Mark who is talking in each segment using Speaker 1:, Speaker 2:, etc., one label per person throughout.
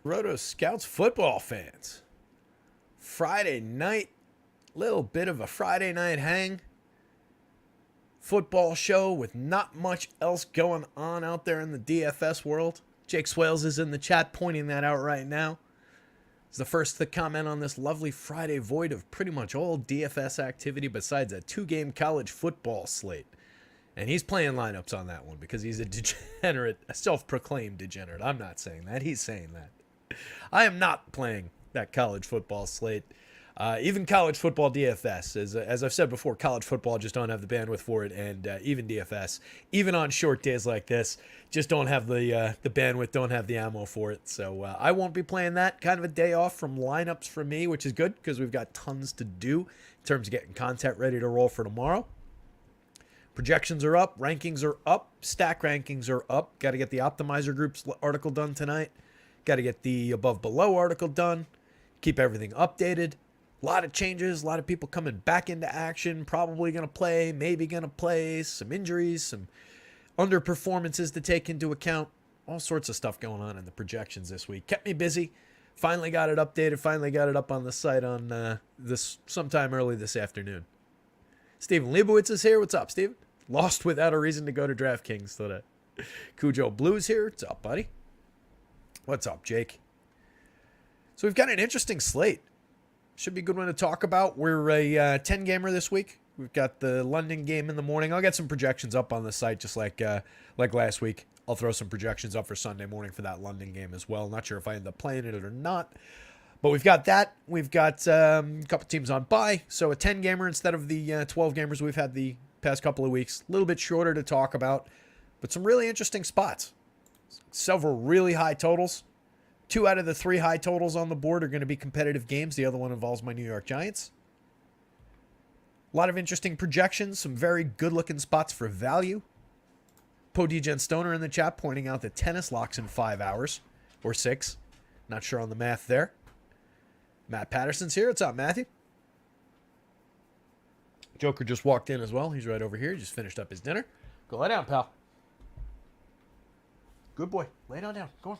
Speaker 1: Rotoscouts football fans. Friday night, little bit of a Friday night hang. Football show with not much else going on out there in the DFS world. Jake Swales is in the chat pointing that out right now. He's the first to comment on this lovely Friday void of pretty much all DFS activity besides a 2-game college football slate. And he's playing lineups on that one because he's a degenerate, a self-proclaimed degenerate. I'm not saying that. He's saying that. I am not playing that college football slate. Even college football DFS, as I've said before, college football just don't have the bandwidth for it, and even DFS, even on short days like this, just don't have the bandwidth, don't have the ammo for it. So I won't be playing that. Kind of a day off from lineups for me, which is good because we've got tons to do in terms of getting content ready to roll for tomorrow. Projections are up, rankings are up, stack rankings are up. Got to get the optimizer groups article done tonight. Got to get the above below article done. Keep everything updated. A lot of changes, a lot of people coming back into action, probably going to play, maybe going to play, some injuries, some underperformances to take into account, all sorts of stuff going on in the projections this week. Kept me busy. Finally got it updated, finally got it up on the site on this sometime early this afternoon. Steven Leibowitz is here. What's up, Steven? Lost without a reason to go to DraftKings today. Cujo Blue's here. What's up, buddy? What's up, Jake? So we've got an interesting slate. Should be a good one to talk about. We're a 10-gamer this week. We've got the London game in the morning. I'll get some projections up on the site just like last week. I'll throw some projections up for Sunday morning for that London game as well. Not sure if I end up playing it or not. But we've got that. We've got a couple teams on bye. So a 10-gamer instead of the 12 gamers we've had the past couple of weeks. A little bit shorter to talk about. But some really interesting spots. Several really high totals. 2 out of the 3 high totals on the board are going to be competitive games. The other one involves my New York Giants. A lot of interesting projections. Some very good-looking spots for value. Podegen Stoner in the chat pointing out that tennis locks in 5 hours. Or 6. Not sure on the math there. Matt Patterson's here. What's up, Matthew? Joker just walked in as well. He's right over here. He just finished up his dinner. Go lay down, pal. Good boy. Lay down. Go on.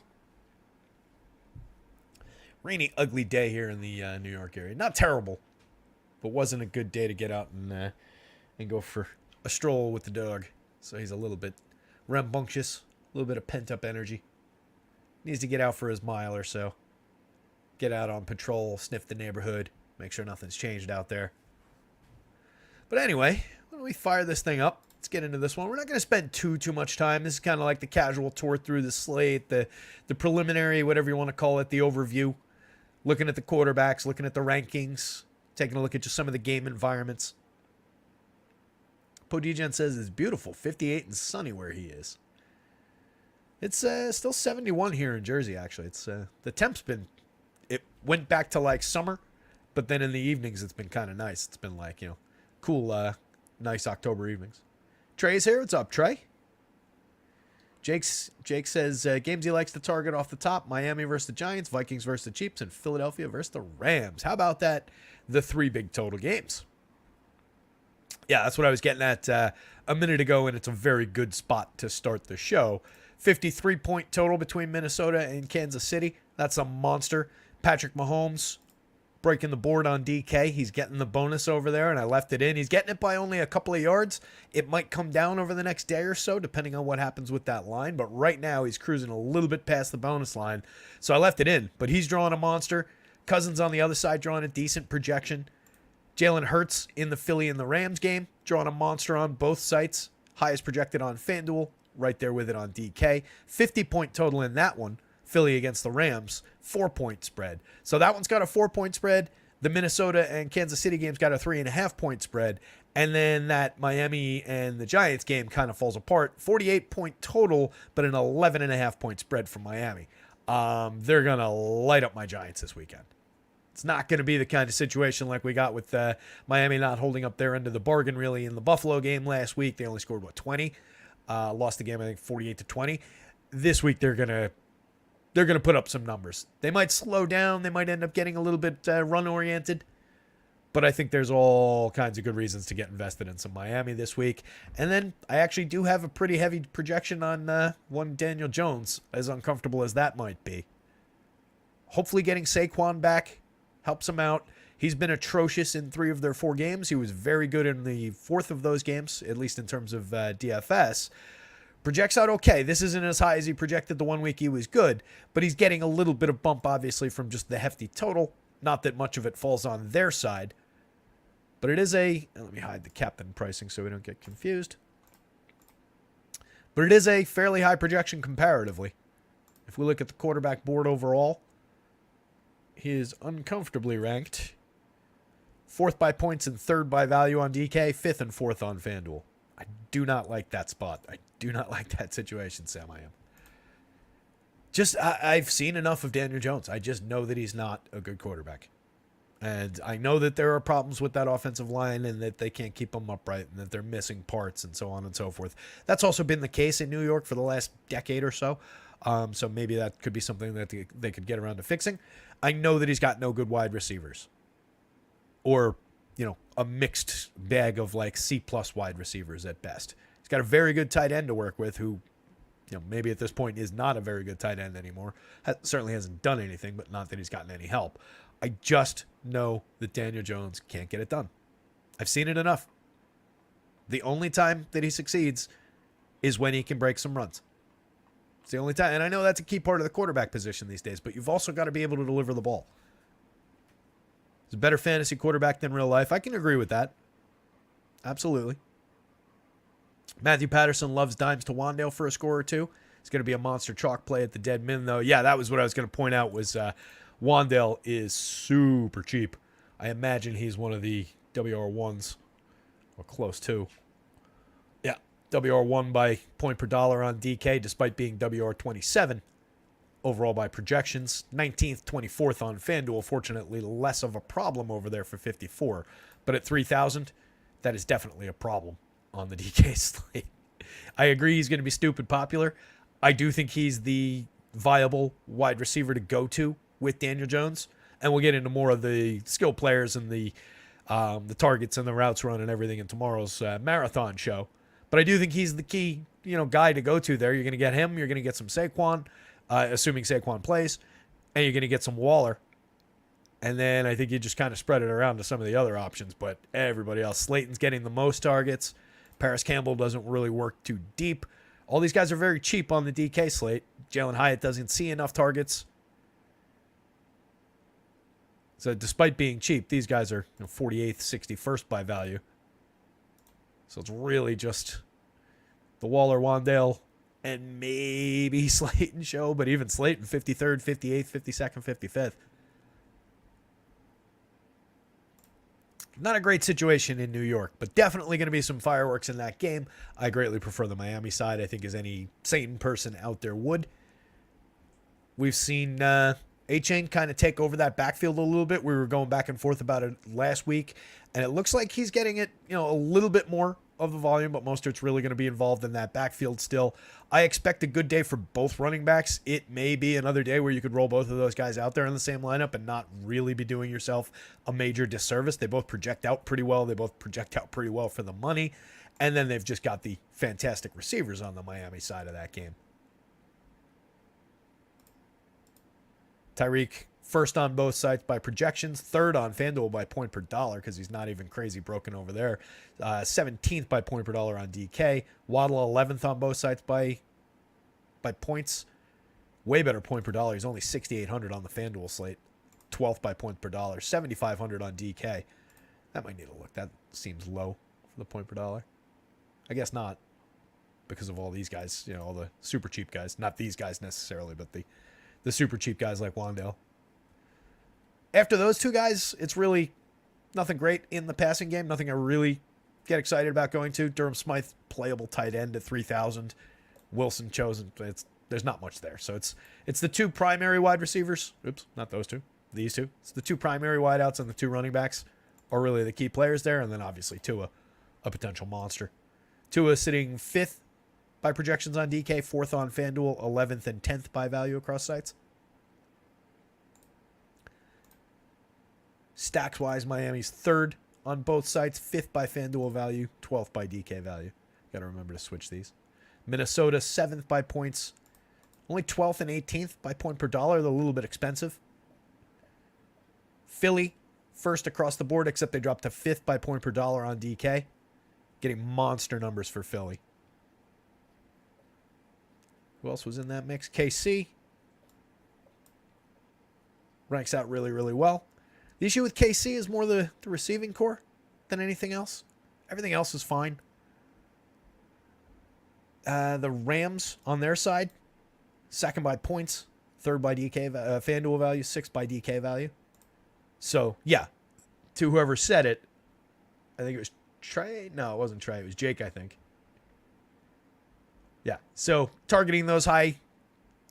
Speaker 1: Rainy, ugly day here in the New York area. Not terrible, but wasn't a good day to get out and go for a stroll with the dog. So he's a little bit rambunctious, a little bit of pent-up energy. Needs to get out for his mile or so. Get out on patrol, sniff the neighborhood, make sure nothing's changed out there. But anyway, why don't we fire this thing up? Let's get into this one. We're not going to spend too much time. This is kind of like the casual tour through the slate, the preliminary, whatever you want to call it, the overview. Looking at the quarterbacks, looking at the rankings, taking a look at just some of the game environments. Podegen says it's beautiful, 58 and sunny where he is. It's still 71 here in Jersey, actually. It's the temp's been, it went back to like summer, but then in the evenings it's been kind of nice. It's been like, cool, nice October evenings. Trey's here. What's up, Trey? Jake says games he likes to target off the top: Miami versus the Giants, Vikings versus the Chiefs, and Philadelphia versus the Rams. How about that? The 3 big total games. Yeah, that's what I was getting at a minute ago, and it's a very good spot to start the show. 53-point total between Minnesota and Kansas City. That's a monster. Patrick Mahomes breaking the board on DK. He's getting the bonus over there, and I left it in. He's getting it by only a couple of yards. It might come down over the next day or so, depending on what happens with that line. But right now, he's cruising a little bit past the bonus line. So I left it in. But he's drawing a monster. Cousins on the other side drawing a decent projection. Jalen Hurts in the Philly and the Rams game, drawing a monster on both sites. Highest projected on FanDuel, right there with it on DK. 50-point total in that one. Philly against the Rams, 4-point spread. So that one's got a 4-point spread. The Minnesota and Kansas City game's got a 3.5-point spread. And then that Miami and the Giants game kind of falls apart. 48-point total, but an 11.5-point spread from Miami. They're going to light up my Giants this weekend. It's not going to be the kind of situation like we got with Miami not holding up their end of the bargain really in the Buffalo game last week. They only scored, 20? Lost the game, I think, 48-20. This week they're going to put up some numbers. They might slow down. They might end up getting a little bit run-oriented. But I think there's all kinds of good reasons to get invested in some Miami this week. And then I actually do have a pretty heavy projection on one Daniel Jones, as uncomfortable as that might be. Hopefully getting Saquon back helps him out. He's been atrocious in 3 of their 4 games. He was very good in the 4th of those games, at least in terms of DFS. Projects out okay. This isn't as high as he projected the 1 week he was good, but he's getting a little bit of bump, obviously, from just the hefty total. Not that much of it falls on their side. But it is let me hide the captain pricing so we don't get confused. But it is a fairly high projection comparatively. If we look at the quarterback board overall, he is uncomfortably ranked 4th by points and 3rd by value on DK, 5th and 4th on FanDuel. I do not like that spot. I do not like that situation, Sam. I am. I've seen enough of Daniel Jones. I just know that he's not a good quarterback. And I know that there are problems with that offensive line and that they can't keep them upright and that they're missing parts and so on and so forth. That's also been the case in New York for the last decade or so. So maybe that could be something that they could get around to fixing. I know that he's got no good wide receivers. Or, a mixed bag of like C-plus wide receivers at best. He's got a very good tight end to work with who, maybe at this point is not a very good tight end anymore. Certainly hasn't done anything, but not that he's gotten any help. I just know that Daniel Jones can't get it done. I've seen it enough. The only time that he succeeds is when he can break some runs. It's the only time. And I know that's a key part of the quarterback position these days, but you've also got to be able to deliver the ball. He's a better fantasy quarterback than real life. I can agree with that. Absolutely. Matthew Patterson loves dimes to Wandale for a score or 2. It's going to be a monster chalk play at the dead min, though. Yeah, that was what I was going to point out was Wandale is super cheap. I imagine he's one of the WR1s or close to. Yeah, WR1 by point per dollar on DK, despite being WR27 overall by projections. 19th, 24th on FanDuel. Fortunately, less of a problem over there for 54. But at 3,000, that is definitely a problem on the DK slate. I agree he's going to be stupid popular. I do think he's the viable wide receiver to go to with Daniel Jones. And we'll get into more of the skill players and the targets and the routes run and everything in tomorrow's marathon show. But I do think he's the key, guy to go to there. You're going to get him. You're going to get some Saquon, assuming Saquon plays, and you're going to get some Waller. And then I think you just kind of spread it around to some of the other options. But everybody else, Slayton's getting the most targets. Paris Campbell doesn't really work too deep. All these guys are very cheap on the DK slate. Jalen Hyatt doesn't see enough targets. So despite being cheap, these guys are 48th, 61st by value. So it's really just the Waller, Wandale, and maybe Slayton show, but even Slayton, 53rd, 58th, 52nd, 55th. Not a great situation in New York, but definitely going to be some fireworks in that game. I greatly prefer the Miami side, I think, as any sane person out there would. We've seen A-Chain kind of take over that backfield a little bit. We were going back and forth about it last week, and it looks like he's getting it, a little bit more of the volume, but Mostert's really going to be involved in that backfield still. I expect a good day for both running backs. It may be another day where you could roll both of those guys out there in the same lineup and not really be doing yourself a major disservice. They both project out pretty well. They both project out pretty well for the money. And then they've just got the fantastic receivers on the Miami side of that game. Tyreek, first on both sites by projections, 3rd on FanDuel by point per dollar because he's not even crazy broken over there. 17th by point per dollar on DK. Waddle 11th on both sites by points. Way better point per dollar. He's only 6,800 on the FanDuel slate. 12th by point per dollar. 7,500 on DK. That might need a look. That seems low for the point per dollar. I guess not because of all these guys, all the super cheap guys. Not these guys necessarily, but the super cheap guys like Wandale. After those two guys, it's really nothing great in the passing game. Nothing I really get excited about going to. Durham Smythe, playable tight end at 3,000. Wilson chosen. There's not much there. So it's the 2 primary wide receivers. Oops, not those 2. These 2. It's the 2 primary wideouts and the 2 running backs are really the key players there. And then obviously Tua, a potential monster. Tua sitting 5th by projections on DK, 4th on FanDuel, 11th and 10th by value across sites. Stacks-wise, Miami's 3rd on both sites, 5th by FanDuel value, 12th by DK value. Got to remember to switch these. Minnesota, 7th by points, only 12th and 18th by point per dollar. They're a little bit expensive. Philly, first across the board, except they dropped to fifth by point per dollar on DK. Getting monster numbers for Philly. Who else was in that mix? KC. Ranks out really, really well. The issue with KC is more the receiving core than anything else. Everything else is fine. The Rams on their side, second by points, third by DK FanDuel value, sixth by DK value. So, yeah, to whoever said it, I think it was Trey. No, it wasn't Trey. It was Jake, I think. Yeah, so targeting those high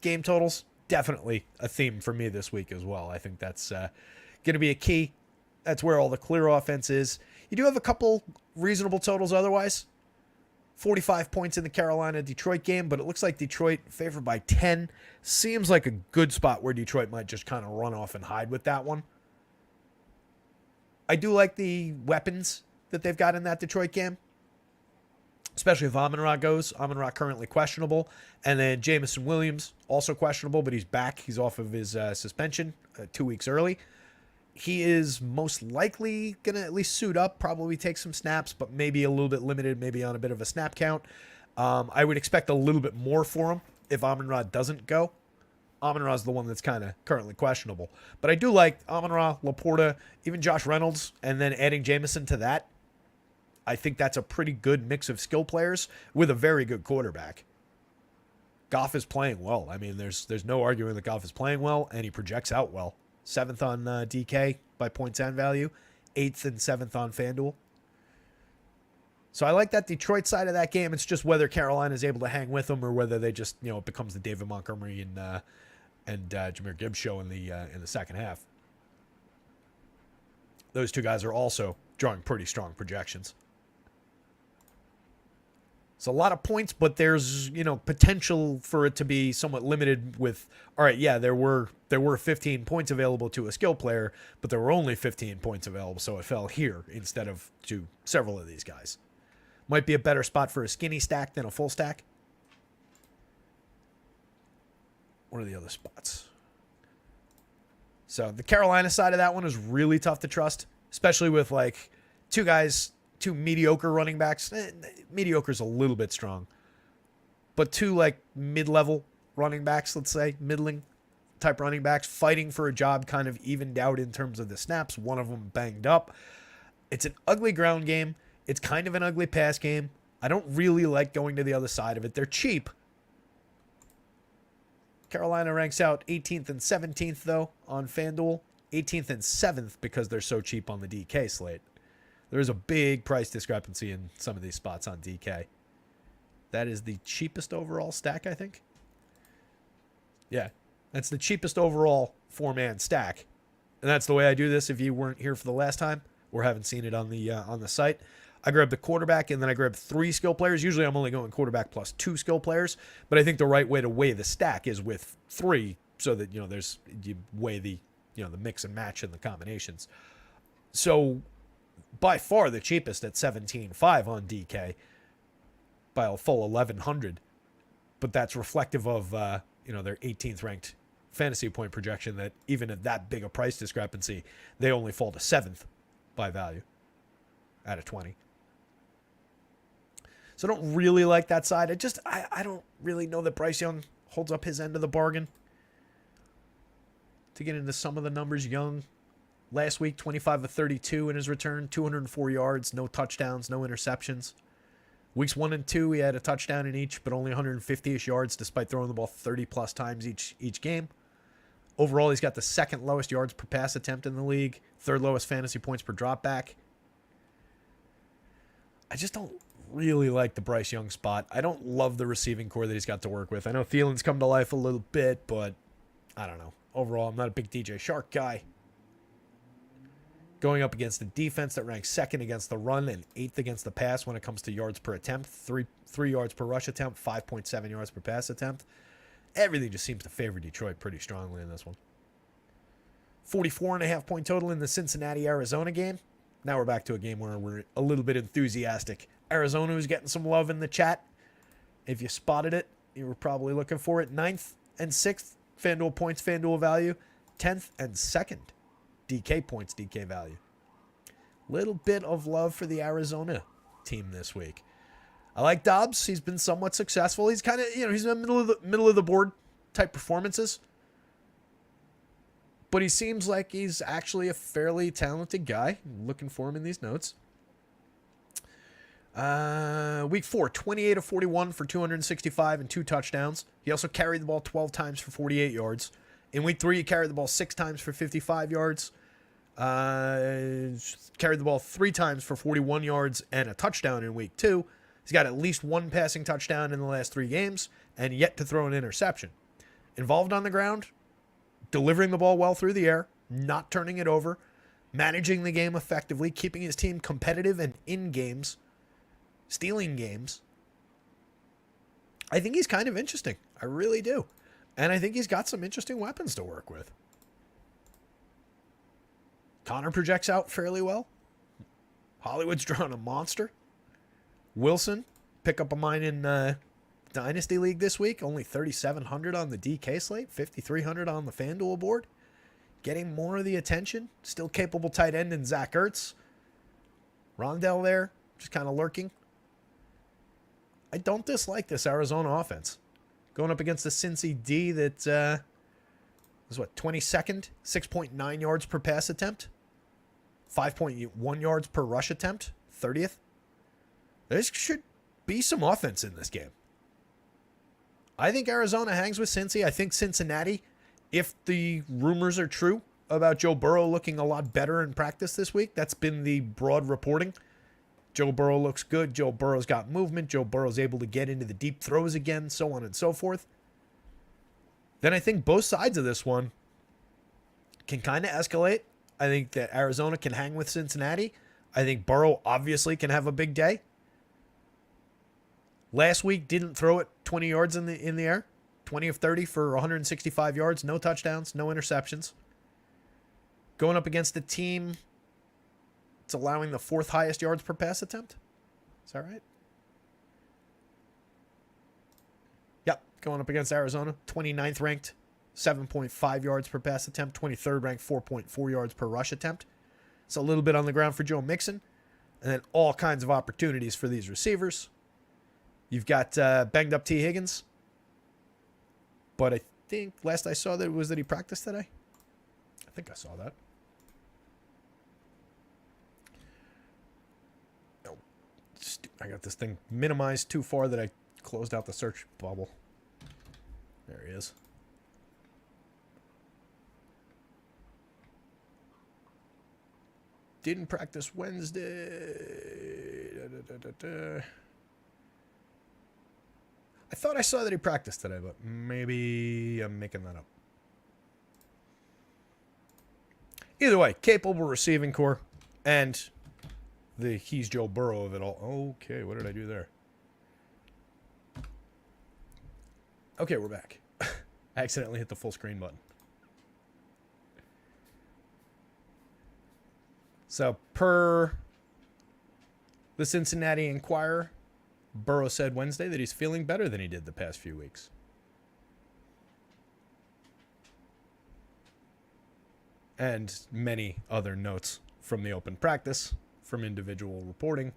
Speaker 1: game totals, definitely a theme for me this week as well. I think that's going to be a key. That's where all the clear offense is. You do have a couple reasonable totals otherwise. 45 points in the Carolina-Detroit game, but it looks like Detroit favored by 10. Seems like a good spot where Detroit might just kind of run off and hide with that one. I do like the weapons that they've got in that Detroit game, especially if Amon-Ra goes. Amon-Ra currently questionable. And then Jamison Williams, also questionable, but he's back. He's off of his suspension 2 weeks early. He is most likely going to at least suit up, probably take some snaps, but maybe a little bit limited, maybe on a bit of a snap count. I would expect a little bit more for him if Amon-Ra doesn't go. Amon-Ra is the one that's kind of currently questionable. But I do like Amon-Ra, Laporta, even Josh Reynolds, and then adding Jamison to that. I think that's a pretty good mix of skill players with a very good quarterback. Goff is playing well. I mean, there's no arguing that Goff is playing well, and he projects out well. 7th on DK by points and value. 8th and 7th on FanDuel. So I like that Detroit side of that game. It's just whether Carolina is able to hang with them or whether they just, it becomes the David Montgomery and Jahmyr Gibbs show in the second half. Those two guys are also drawing pretty strong projections. It's a lot of points, but there's, potential for it to be somewhat limited with, all right, yeah, there were 15 points available to a skill player, but there were only 15 points available, so it fell here instead of to several of these guys. Might be a better spot for a skinny stack than a full stack. What are the other spots? So the Carolina side of that one is really tough to trust, especially with like two mediocre running backs. Mediocre is a little bit strong. But two like mid-level running backs, let's say, middling type running backs, fighting for a job kind of evened out in terms of the snaps. One of them banged up. It's an ugly ground game. It's kind of an ugly pass game. I don't really like going to the other side of it. They're cheap. Carolina ranks out 18th and 17th, though, on FanDuel. 18th and 7th because they're so cheap on the DK slate. There is a big price discrepancy in some of these spots on DK. That is the cheapest overall stack, I think. Yeah, that's the cheapest overall four-man stack. And that's the way I do this if you weren't here for the last time or haven't seen it on the site. I grab the quarterback and then I grab 3 skill players. Usually I'm only going quarterback plus 2 skill players, but I think the right way to weigh the stack is with 3 so that, you weigh the mix and match and the combinations. So by far the cheapest at 17.5 on DK by a full 1,100, but that's reflective of their 18th ranked fantasy point projection that even at that big a price discrepancy, they only fall to 7th by value out of 20. So I don't really like that side. I don't really know that Bryce Young holds up his end of the bargain. To get into some of the numbers, Young last week, 25 of 32 in his return, 204 yards, no touchdowns, no interceptions. Weeks 1 and 2, he had a touchdown in each, but only 150-ish yards despite throwing the ball 30-plus times each game. Overall, he's got the second lowest yards per pass attempt in the league, third lowest fantasy points per dropback. I just don't really like the Bryce Young spot. I don't love the receiving core that he's got to work with. I know Thielen's come to life a little bit, but I don't know. Overall, I'm not a big DJ Shark guy. Going up against a defense that ranks 2nd against the run and 8th against the pass when it comes to yards per attempt. 3 yards per rush attempt, 5.7 yards per pass attempt. Everything just seems to favor Detroit pretty strongly in this one. 44.5 point total in the Cincinnati-Arizona game. Now we're back to a game where we're a little bit enthusiastic. Arizona is getting some love in the chat. If you spotted it, you were probably looking for it. 9th and 6th FanDuel points, FanDuel value. 10th and 2nd DK points, DK value. Little bit of love for the Arizona team this week. I like Dobbs. He's been somewhat successful. He's kind of, he's in the middle of the board type performances. But he seems like he's actually a fairly talented guy. I'm looking for him in these notes. Week 4, 28 of 41 for 265 and 2 touchdowns. He also carried the ball 12 times for 48 yards. In week 3, he carried the ball 6 times for 55 yards. Carried the ball 3 times for 41 yards and a touchdown in week 2. He's got at least 1 passing touchdown in the last 3 games and yet to throw an interception. Involved on the ground, delivering the ball well through the air, not turning it over, managing the game effectively, keeping his team competitive and in games, stealing games. I think he's kind of interesting. I really do. And I think he's got some interesting weapons to work with. Connor projects out fairly well. Hollywood's drawn a monster. Wilson, pick up a mine in Dynasty League this week. Only 3,700 on the DK slate, 5,300 on the FanDuel board. Getting more of the attention. Still capable tight end in Zach Ertz. Rondell there, just kind of lurking. I don't dislike this Arizona offense. Going up against the Cincy D that is 22nd, 6.9 yards per pass attempt, 5.1 yards per rush attempt, 30th. There should be some offense in this game. I think Arizona hangs with Cincy. I think Cincinnati, if the rumors are true about Joe Burrow looking a lot better in practice this week, that's been the broad reporting. Joe Burrow looks good. Joe Burrow's got movement. Joe Burrow's able to get into the deep throws again, so on and so forth. Then I think both sides of this one can kind of escalate. I think that Arizona can hang with Cincinnati. I think Burrow obviously can have a big day. Last week didn't throw it 20 yards in the air. 20 of 30 for 165 yards. No touchdowns, no interceptions. Going up against a team that's allowing the 4th highest yards per pass attempt. Is that right? Yep. Going up against Arizona. 29th ranked. 7.5 yards per pass attempt. 23rd ranked. 4.4 yards per rush attempt. So a little bit on the ground for Joe Mixon. And then all kinds of opportunities for these receivers. You've got banged up T. Higgins. But I think last I saw that he practiced today. I think I saw that. Oh, I got this thing minimized too far that I closed out the search bubble. There he is. Didn't practice Wednesday. I thought I saw that he practiced today, but maybe I'm making that up. Either way, capable receiving core and the he's Joe Burrow of it all. Okay, what did I do there? Okay, we're back. I accidentally hit the full screen button. So, per the Cincinnati Enquirer, Burrow said Wednesday that he's feeling better than he did the past few weeks. And many other notes from the open practice, from individual reporting.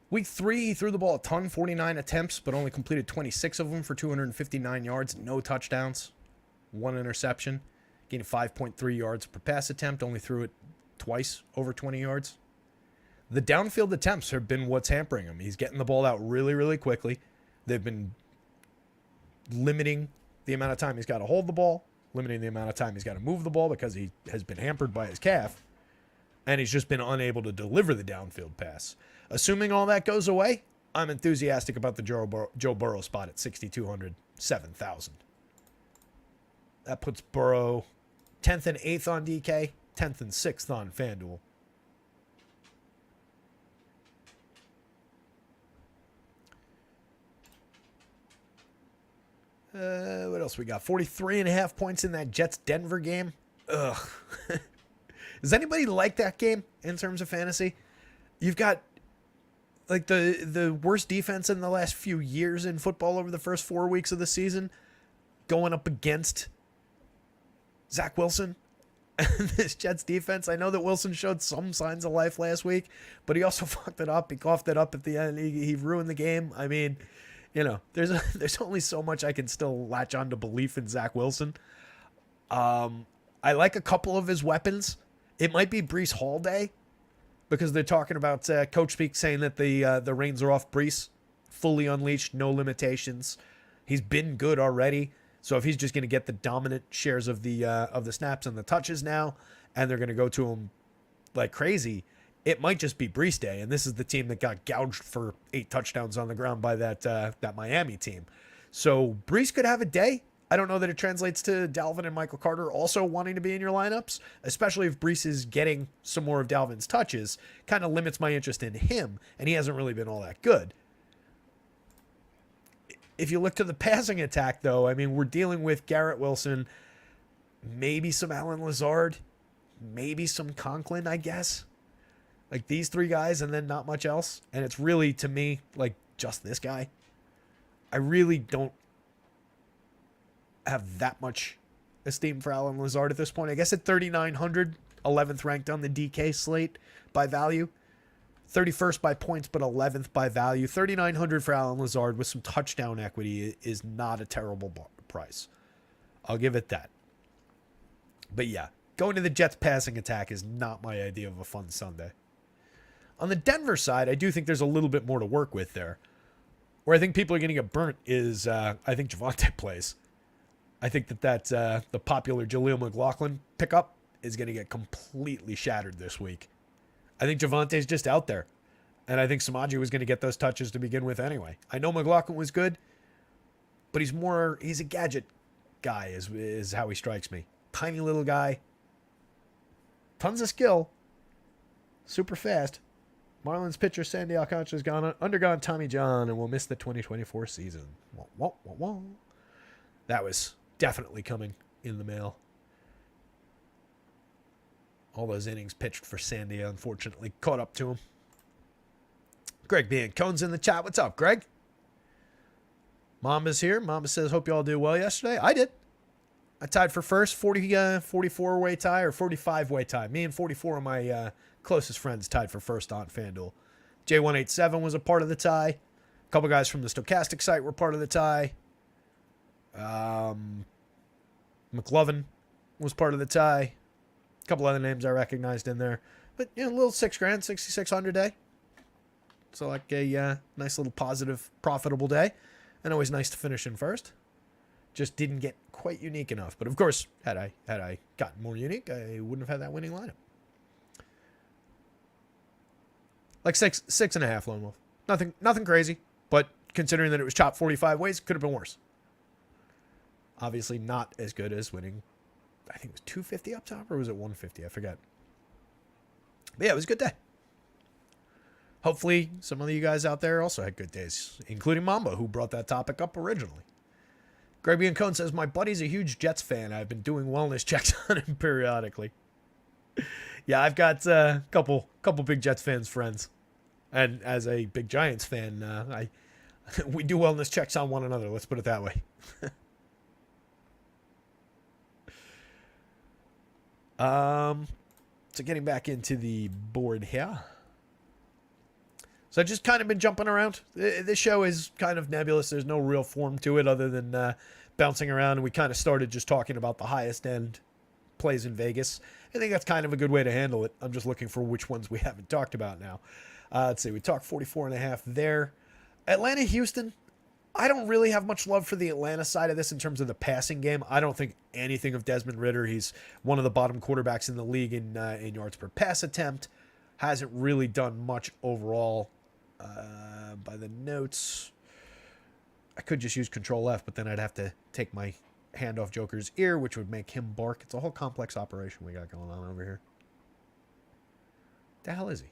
Speaker 1: Week 3, he threw the ball a ton, 49 attempts, but only completed 26 of them for 259 yards, no touchdowns, 1 interception, gained 5.3 yards per pass attempt, only threw it twice over 20 yards. The downfield attempts have been what's hampering him. He's getting the ball out really, really quickly. They've been limiting the amount of time he's got to hold the ball, limiting the amount of time he's got to move the ball because he has been hampered by his calf, and he's just been unable to deliver the downfield pass. Assuming all that goes away, I'm enthusiastic about the Joe Burrow spot at 6,200, 7,000. That puts Burrow 10th and 8th on DK, 10th and 6th on FanDuel. What else we got? 43.5 points in that Jets-Denver game. Ugh. Does anybody like that game in terms of fantasy? You've got like the worst defense in the last few years in football over the first 4 weeks of the season going up against Zach Wilson This Jets defense, I know that Wilson showed some signs of life last week, but he also fucked it up. He coughed it up at the end. He ruined the game. I mean, there's only so much I can still latch on to belief in Zach Wilson. I like a couple of his weapons. It might be Breece Hall day because they're talking about Coach Speak saying that the reins are off Breece, fully unleashed, no limitations. He's been good already. So if he's just going to get the dominant shares of the snaps and the touches now, and they're going to go to him like crazy, it might just be Breece day. And this is the team that got gouged for 8 touchdowns on the ground by that Miami team. So Breece could have a day. I don't know that it translates to Dalvin and Michael Carter also wanting to be in your lineups, especially if Breece is getting some more of Dalvin's touches. Kind of limits my interest in him, and he hasn't really been all that good. If you look to the passing attack, though, I mean, we're dealing with Garrett Wilson, maybe some Allen Lazard, maybe some Conklin, I guess. Like these 3 guys and then not much else. And it's really, to me, like just this guy. I really don't have that much esteem for Allen Lazard at this point. I guess at 3,900, 11th ranked on the DK slate by value. 31st by points, but 11th by value. 3,900 for Allen Lazard with some touchdown equity is not a terrible price. I'll give it that. But yeah, going to the Jets passing attack is not my idea of a fun Sunday. On the Denver side, I do think there's a little bit more to work with there. Where I think people are going to get burnt is, I think Javonte plays. I think that the popular Jaleel McLaughlin pickup is going to get completely shattered this week. I think Javonte's just out there. And I think Samaje was going to get those touches to begin with anyway. I know McLaughlin was good, but he's a gadget guy is how he strikes me. Tiny little guy. Tons of skill. Super fast. Marlins pitcher Sandy Alcantara has undergone Tommy John and will miss the 2024 season. Wah, wah, wah, wah. That was definitely coming in the mail. All those innings pitched for Sandy, unfortunately, caught up to him. Greg Biancone's in the chat. What's up, Greg? Mamba's here. Mamba says, hope you all did well yesterday. I did. I tied for first, 44-way tie or 45-way tie. Me and 44 of my closest friends tied for first on FanDuel. J187 was a part of the tie. A couple guys from the Stochastic site were part of the tie. McLovin was part of the tie. A couple other names I recognized in there. But, a little $6,000, 6,600 day. So like a nice little positive, profitable day. And always nice to finish in first. Just didn't get quite unique enough. But of course, had I gotten more unique, I wouldn't have had that winning lineup. Like 6.5 lone wolf. Nothing crazy. But considering that it was chopped 45 ways, could have been worse. Obviously not as good as winning. I think it was 250 up top, or was it 150? I forget. But yeah, it was a good day. Hopefully some of you guys out there also had good days, including Mamba, who brought that topic up originally. Greg Biancone says, my buddy's a huge Jets fan. I've been doing wellness checks on him periodically. Yeah, I've got a couple big Jets fans friends. And as a big Giants fan, we do wellness checks on one another. Let's put it that way. So getting back into the board here. So I've just kind of been jumping around. This show is kind of nebulous. There's no real form to it other than bouncing around. And we kind of started just talking about the highest end plays in Vegas. I think that's kind of a good way to handle it. I'm just looking for which ones we haven't talked about now. Let's see. We talked 44.5 there. Atlanta, Houston. I don't really have much love for the Atlanta side of this in terms of the passing game. I don't think anything of Desmond Ridder. He's one of the bottom quarterbacks in the league in yards per pass attempt. Hasn't really done much overall. By the notes, I could just use Control F, but then I'd have to take my hand off Joker's ear, which would make him bark. It's a whole complex operation we got going on over here. The hell is he?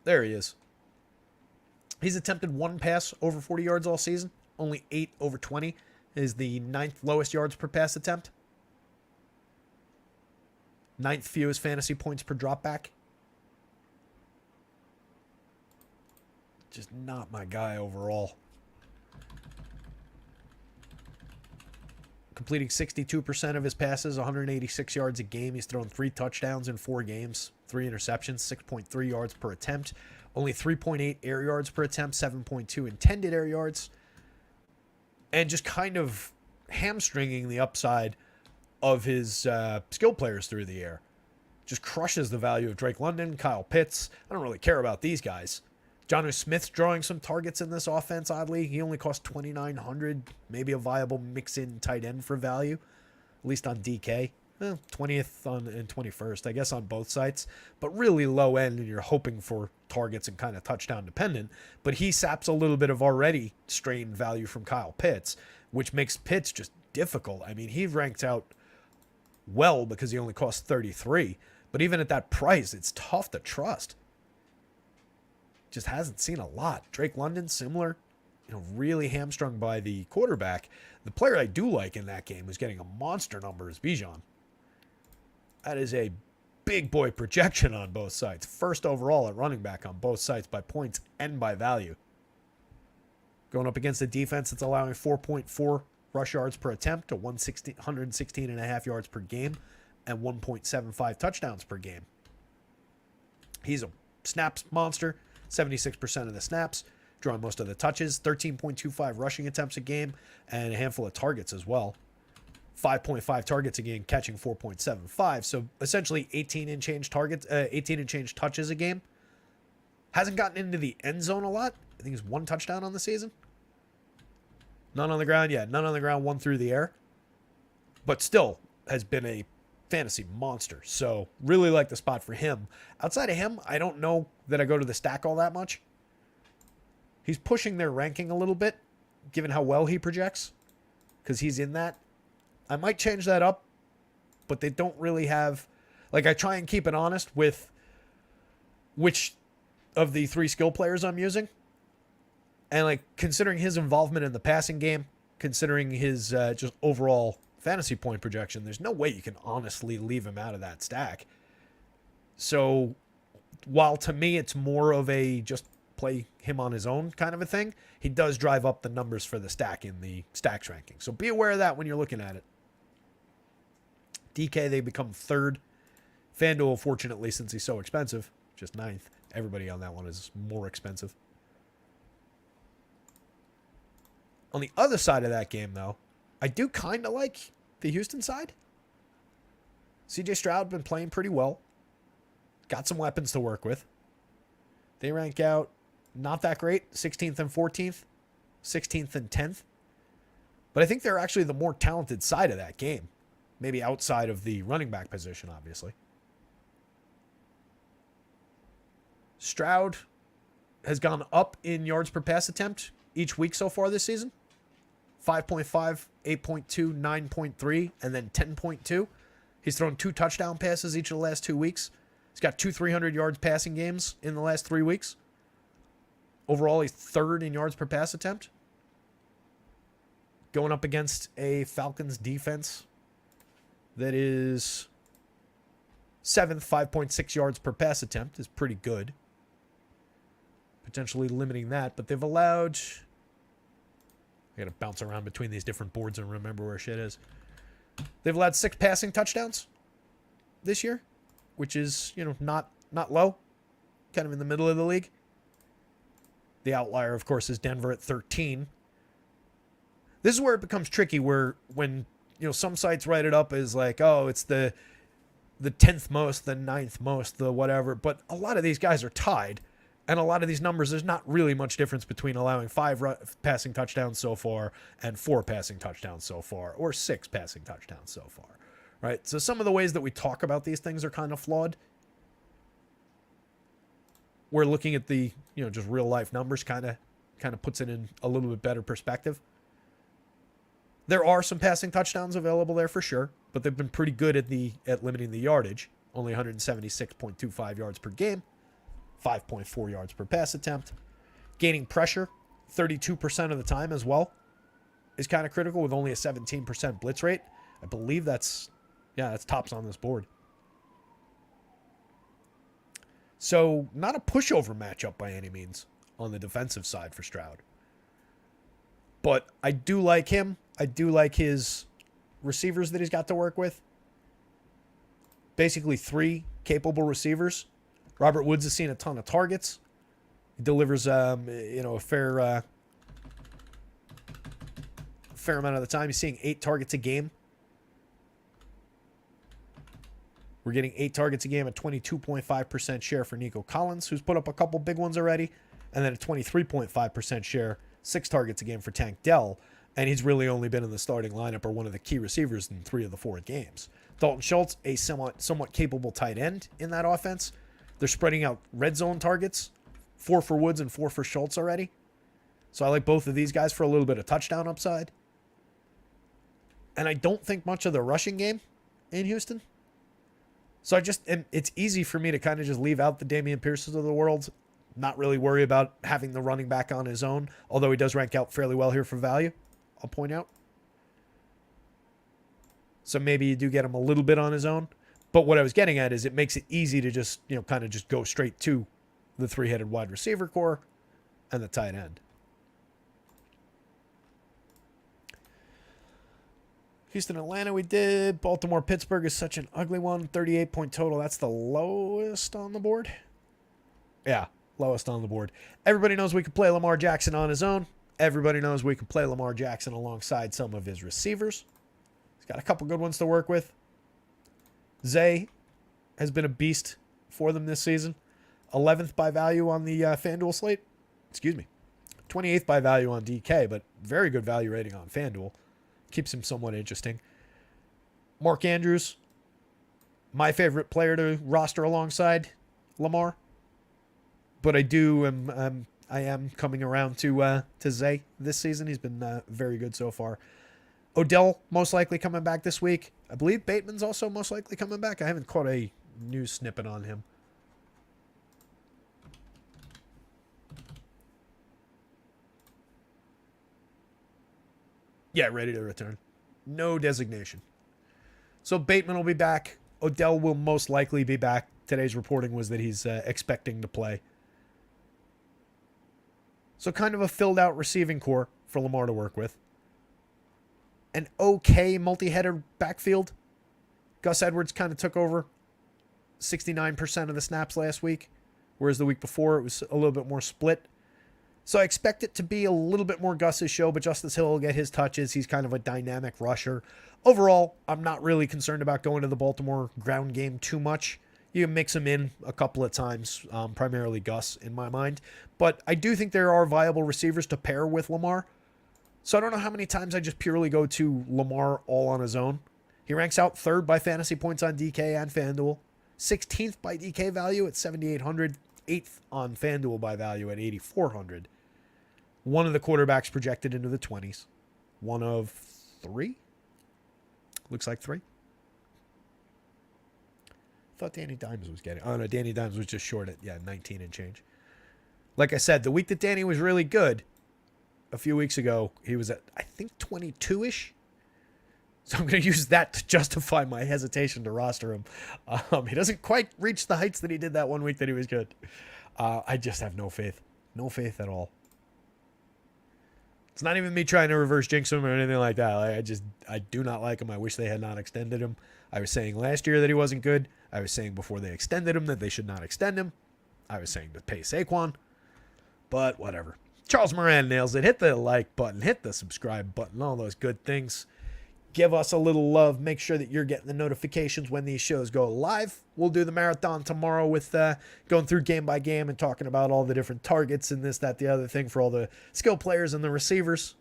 Speaker 1: There he is. He's attempted 1 pass over 40 yards all season. Only 8 over 20 is the 9th lowest yards per pass attempt. 9th fewest fantasy points per dropback. Just not my guy overall. completing 62% of his passes, 186 yards a game. He's thrown 3 touchdowns in 4 games, 3 interceptions, 6.3 yards per attempt, only 3.8 air yards per attempt, 7.2 intended air yards, and just kind of hamstringing the upside of his skill players through the air. Just crushes the value of Drake London, Kyle Pitts. I don't really care about these guys. Jonnu Smith's drawing some targets in this offense, oddly. He only cost $2,900. Maybe a viable mix-in tight end for value, at least on DK. 20th and 21st, I guess, on both sites. But really low end, and you're hoping for targets and kind of touchdown dependent. But he saps a little bit of already strained value from Kyle Pitts, which makes Pitts just difficult. I mean, he ranked out well because he only cost 33. But even at that price, it's tough to trust. Just hasn't seen a lot. Drake London, similar, really hamstrung by the quarterback. The player I do like in that game who's getting a monster number is Bijan. That is a big boy projection on both sides. First overall at running back on both sides by points and by value. Going up against a defense that's allowing 4.4 rush yards per attempt to 116.5 yards per game and 1.75 touchdowns per game. He's a snaps monster. 76% of the snaps, drawing most of the touches, 13.25 rushing attempts a game, and a handful of targets as well. 5.5 targets a game, catching 4.75. So essentially 18 and change touches a game. Hasn't gotten into the end zone a lot. I think he's 1 touchdown on the season. None on the ground yet. None on the ground, 1 through the air. But still has been a fantasy monster. So really like the spot for him. Outside of him, I don't know that I go to the stack all that much. He's pushing their ranking a little bit, given how well he projects, because he's in that. I might change that up, but they don't really have, I try and keep it honest with which of the 3 skill players I'm using. And considering his involvement in the passing game, considering his just overall fantasy point projection, there's no way you can honestly leave him out of that stack. So while to me it's more of a just play him on his own kind of a thing, he does drive up the numbers for the stack in the stacks ranking. So be aware of that when you're looking at it. DK, they become 3rd. FanDuel, fortunately, since he's so expensive, just 9th. Everybody on that one is more expensive. On the other side of that game, though, I do kind of like the Houston side. CJ Stroud been playing pretty well. Got some weapons to work with. They rank out not that great. 16th and 14th. 16th and 10th. But I think they're actually the more talented side of that game. Maybe outside of the running back position, obviously. Stroud has gone up in yards per pass attempt each week so far this season. 5.5, 8.2, 9.3, and then 10.2. He's thrown 2 touchdown passes each of the last 2 weeks. He's got 2 300 yards passing games in the last 3 weeks. Overall, he's 3rd in yards per pass attempt. Going up against a Falcons defense that is 7th, 5.6 yards per pass attempt is pretty good. Potentially limiting that, but they've allowed... I got to bounce around between these different boards and remember where shit is. They've allowed 6 passing touchdowns this year, which is, not low. Kind of in the middle of the league. The outlier, of course, is Denver at 13. This is where it becomes tricky, where when, some sites write it up as it's the 10th most, the 9th most, the whatever. But a lot of these guys are tied. And a lot of these numbers, there's not really much difference between allowing 5 passing touchdowns so far and 4 passing touchdowns so far, or 6 passing touchdowns so far, right? So some of the ways that we talk about these things are kind of flawed. We're looking at the, just real life numbers kind of puts it in a little bit better perspective. There are some passing touchdowns available there for sure, but they've been pretty good at limiting the yardage. Only 176.25 yards per game. 5.4 yards per pass attempt. Gaining pressure 32% of the time as well is kind of critical with only a 17% blitz rate. I believe that's tops on this board. So not a pushover matchup by any means on the defensive side for Stroud. But I do like him. I do like his receivers that he's got to work with. Basically 3 capable receivers. Robert Woods has seen a ton of targets. He delivers, a fair amount of the time. He's seeing 8 targets a game. We're getting 8 targets a game at 22.5% share for Nico Collins, who's put up a couple big ones already, and then a 23.5% share, 6 targets a game for Tank Dell, and he's really only been in the starting lineup or one of the key receivers in 3 of the 4 games. Dalton Schultz, a somewhat capable tight end in that offense. They're spreading out red zone targets, 4 for Woods and 4 for Schultz already. So I like both of these guys for a little bit of touchdown upside. And I don't think much of the rushing game in Houston. So it's easy for me to kind of just leave out the Dameon Pierces of the world, not really worry about having the running back on his own, although he does rank out fairly well here for value, I'll point out. So maybe you do get him a little bit on his own. But what I was getting at is it makes it easy to just, kind of just go straight to the 3-headed wide receiver core and the tight end. Houston, Atlanta, we did. Baltimore, Pittsburgh is such an ugly one. 38-point total. That's the lowest on the board. Yeah, lowest on the board. Everybody knows we can play Lamar Jackson on his own. Everybody knows we can play Lamar Jackson alongside some of his receivers. He's got a couple good ones to work with. Zay has been a beast for them this season. 11th by value on the FanDuel slate. 28th by value on DK, but very good value rating on FanDuel. Keeps him somewhat interesting. Mark Andrews, my favorite player to roster alongside Lamar. But I am coming around to Zay this season. He's been very good so far. Odell most likely coming back this week. I believe Bateman's also most likely coming back. I haven't caught a news snippet on him. Yeah, ready to return. No designation. So Bateman will be back. Odell will most likely be back. Today's reporting was that he's expecting to play. So kind of a filled out receiving core for Lamar to work with. An okay multi-headed backfield. Gus Edwards kind of took over 69% of the snaps last week, whereas the week before it was a little bit more split. So I expect it to be a little bit more Gus's show, but Justice Hill will get his touches. He's kind of a dynamic rusher. Overall, I'm not really concerned about going to the Baltimore ground game too much. You can mix him in a couple of times, primarily Gus in my mind. But I do think there are viable receivers to pair with Lamar. So I don't know how many times I just purely go to Lamar all on his own. He ranks out 3rd by fantasy points on DK and FanDuel. 16th by DK value at 7,800. 8th on FanDuel by value at 8,400. One of the quarterbacks projected into the 20s. One of 3? Looks like 3. Thought Danny Dimes was getting... Oh, no, Danny Dimes was just short at, 19 and change. Like I said, the week that Danny was really good, a few weeks ago, he was at, I think, 22-ish. So I'm going to use that to justify my hesitation to roster him. He doesn't quite reach the heights that he did that one week that he was good. I just have no faith. No faith at all. It's not even me trying to reverse jinx him or anything like that. I do not like him. I wish they had not extended him. I was saying last year that he wasn't good. I was saying before they extended him that they should not extend him. I was saying to pay Saquon. But whatever. Charles Moran nails it. Hit the like button. Hit the subscribe button. All those good things. Give us a little love. Make sure that you're getting the notifications when these shows go live. We'll do the marathon tomorrow with going through game by game and talking about all the different targets and this, that, the other thing for all the skill players and the receivers.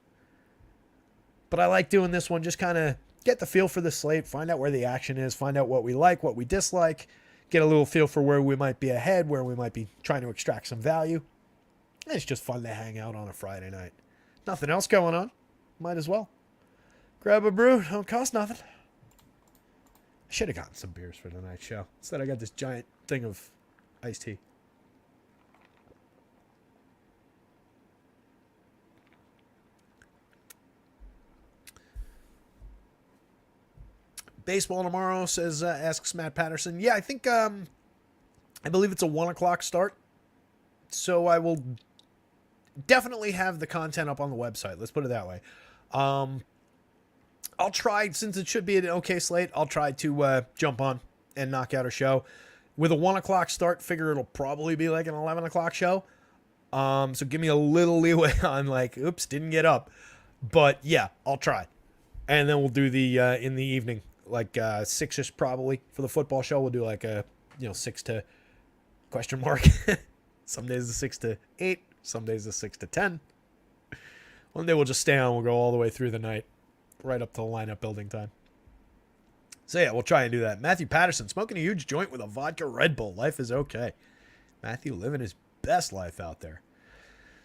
Speaker 1: But I like doing this one. Just kind of get the feel for the slate. Find out where the action is. Find out what we like, what we dislike. Get a little feel for where we might be ahead, where we might be trying to extract some value. It's just fun to hang out on a Friday night. Nothing else going on. Might as well. Grab a brew. Don't cost nothing. I should have gotten some beers for tonight's show. Instead, I got this giant thing of iced tea. Baseball tomorrow, says, asks Matt Patterson. Yeah, I think, I believe it's a 1 o'clock start. So I will definitely have the content up on the website. Let's put it that way. I'll try, since it should be an okay slate, I'll try to jump on and knock out a show. With a 1 o'clock start, figure it'll probably be like an 11 o'clock show. So give me a little leeway on like, oops, didn't get up. But yeah, I'll try. And then we'll do the in the evening, like 6ish probably for the football show. We'll do like a 6 to question mark. Some days the 6 to 8, some days the 6 to 10. One day we'll just stay on. We'll go all the way through the night, right up to the lineup building time. So yeah, we'll try and do that. Matthew Patterson smoking a huge joint with a vodka Red Bull. Life is okay. Matthew living his best life out there.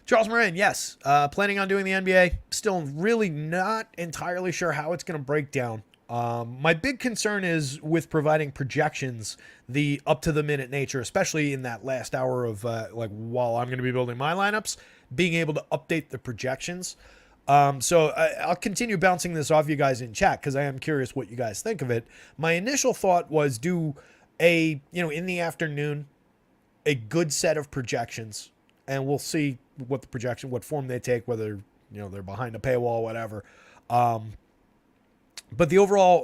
Speaker 1: Charles Moran, yes. Planning on doing the NBA. Still really not entirely sure how it's going to break down. My big concern is with providing projections, the up-to-the-minute nature, especially in that last hour of, while I'm going to be building my lineups, being able to update the projections. So I'll continue bouncing this off you guys in chat because I am curious what you guys think of it. My initial thought was do in the afternoon, a good set of projections, and we'll see what form they take, whether, they're behind a paywall, whatever. But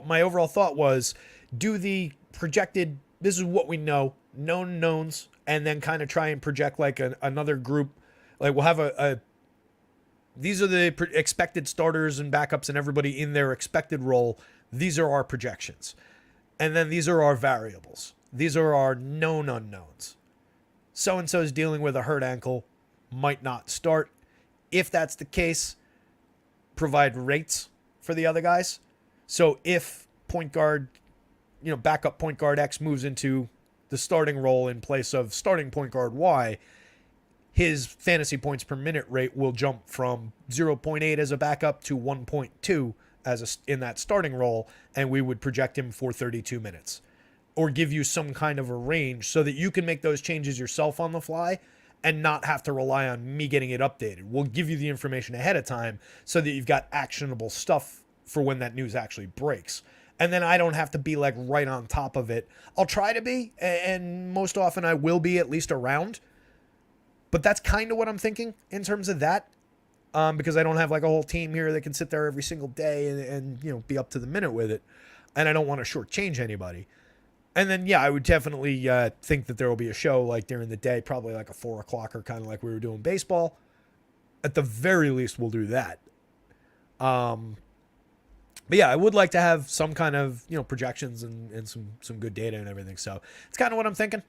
Speaker 1: my overall thought was do the projected, this is what we know, known knowns, and then kind of try and project like another group. Like we'll have these are the expected starters and backups and everybody in their expected role. These are our projections. And then these are our variables. These are our known unknowns. So-and-so is dealing with a hurt ankle, might not start. If that's the case, provide rates for the other guys. So if point guard, backup point guard X moves into the starting role in place of starting point guard Y, his fantasy points per minute rate will jump from 0.8 as a backup to 1.2 in that starting role, and we would project him for 32 minutes. Or give you some kind of a range so that you can make those changes yourself on the fly and not have to rely on me getting it updated. We'll give you the information ahead of time so that you've got actionable stuff for when that news actually breaks. And then I don't have to be like right on top of it. I'll try to be, and most often I will be at least around. But that's kind of what I'm thinking in terms of that. Because I don't have like a whole team here that can sit there every single day and be up to the minute with it. And I don't want to shortchange anybody. And then, yeah, I would definitely think that there will be a show like during the day, probably like a 4 o'clocker, kind of like we were doing baseball. At the very least, we'll do that. But yeah, I would like to have some kind of, projections and some good data and everything. So it's kind of what I'm thinking.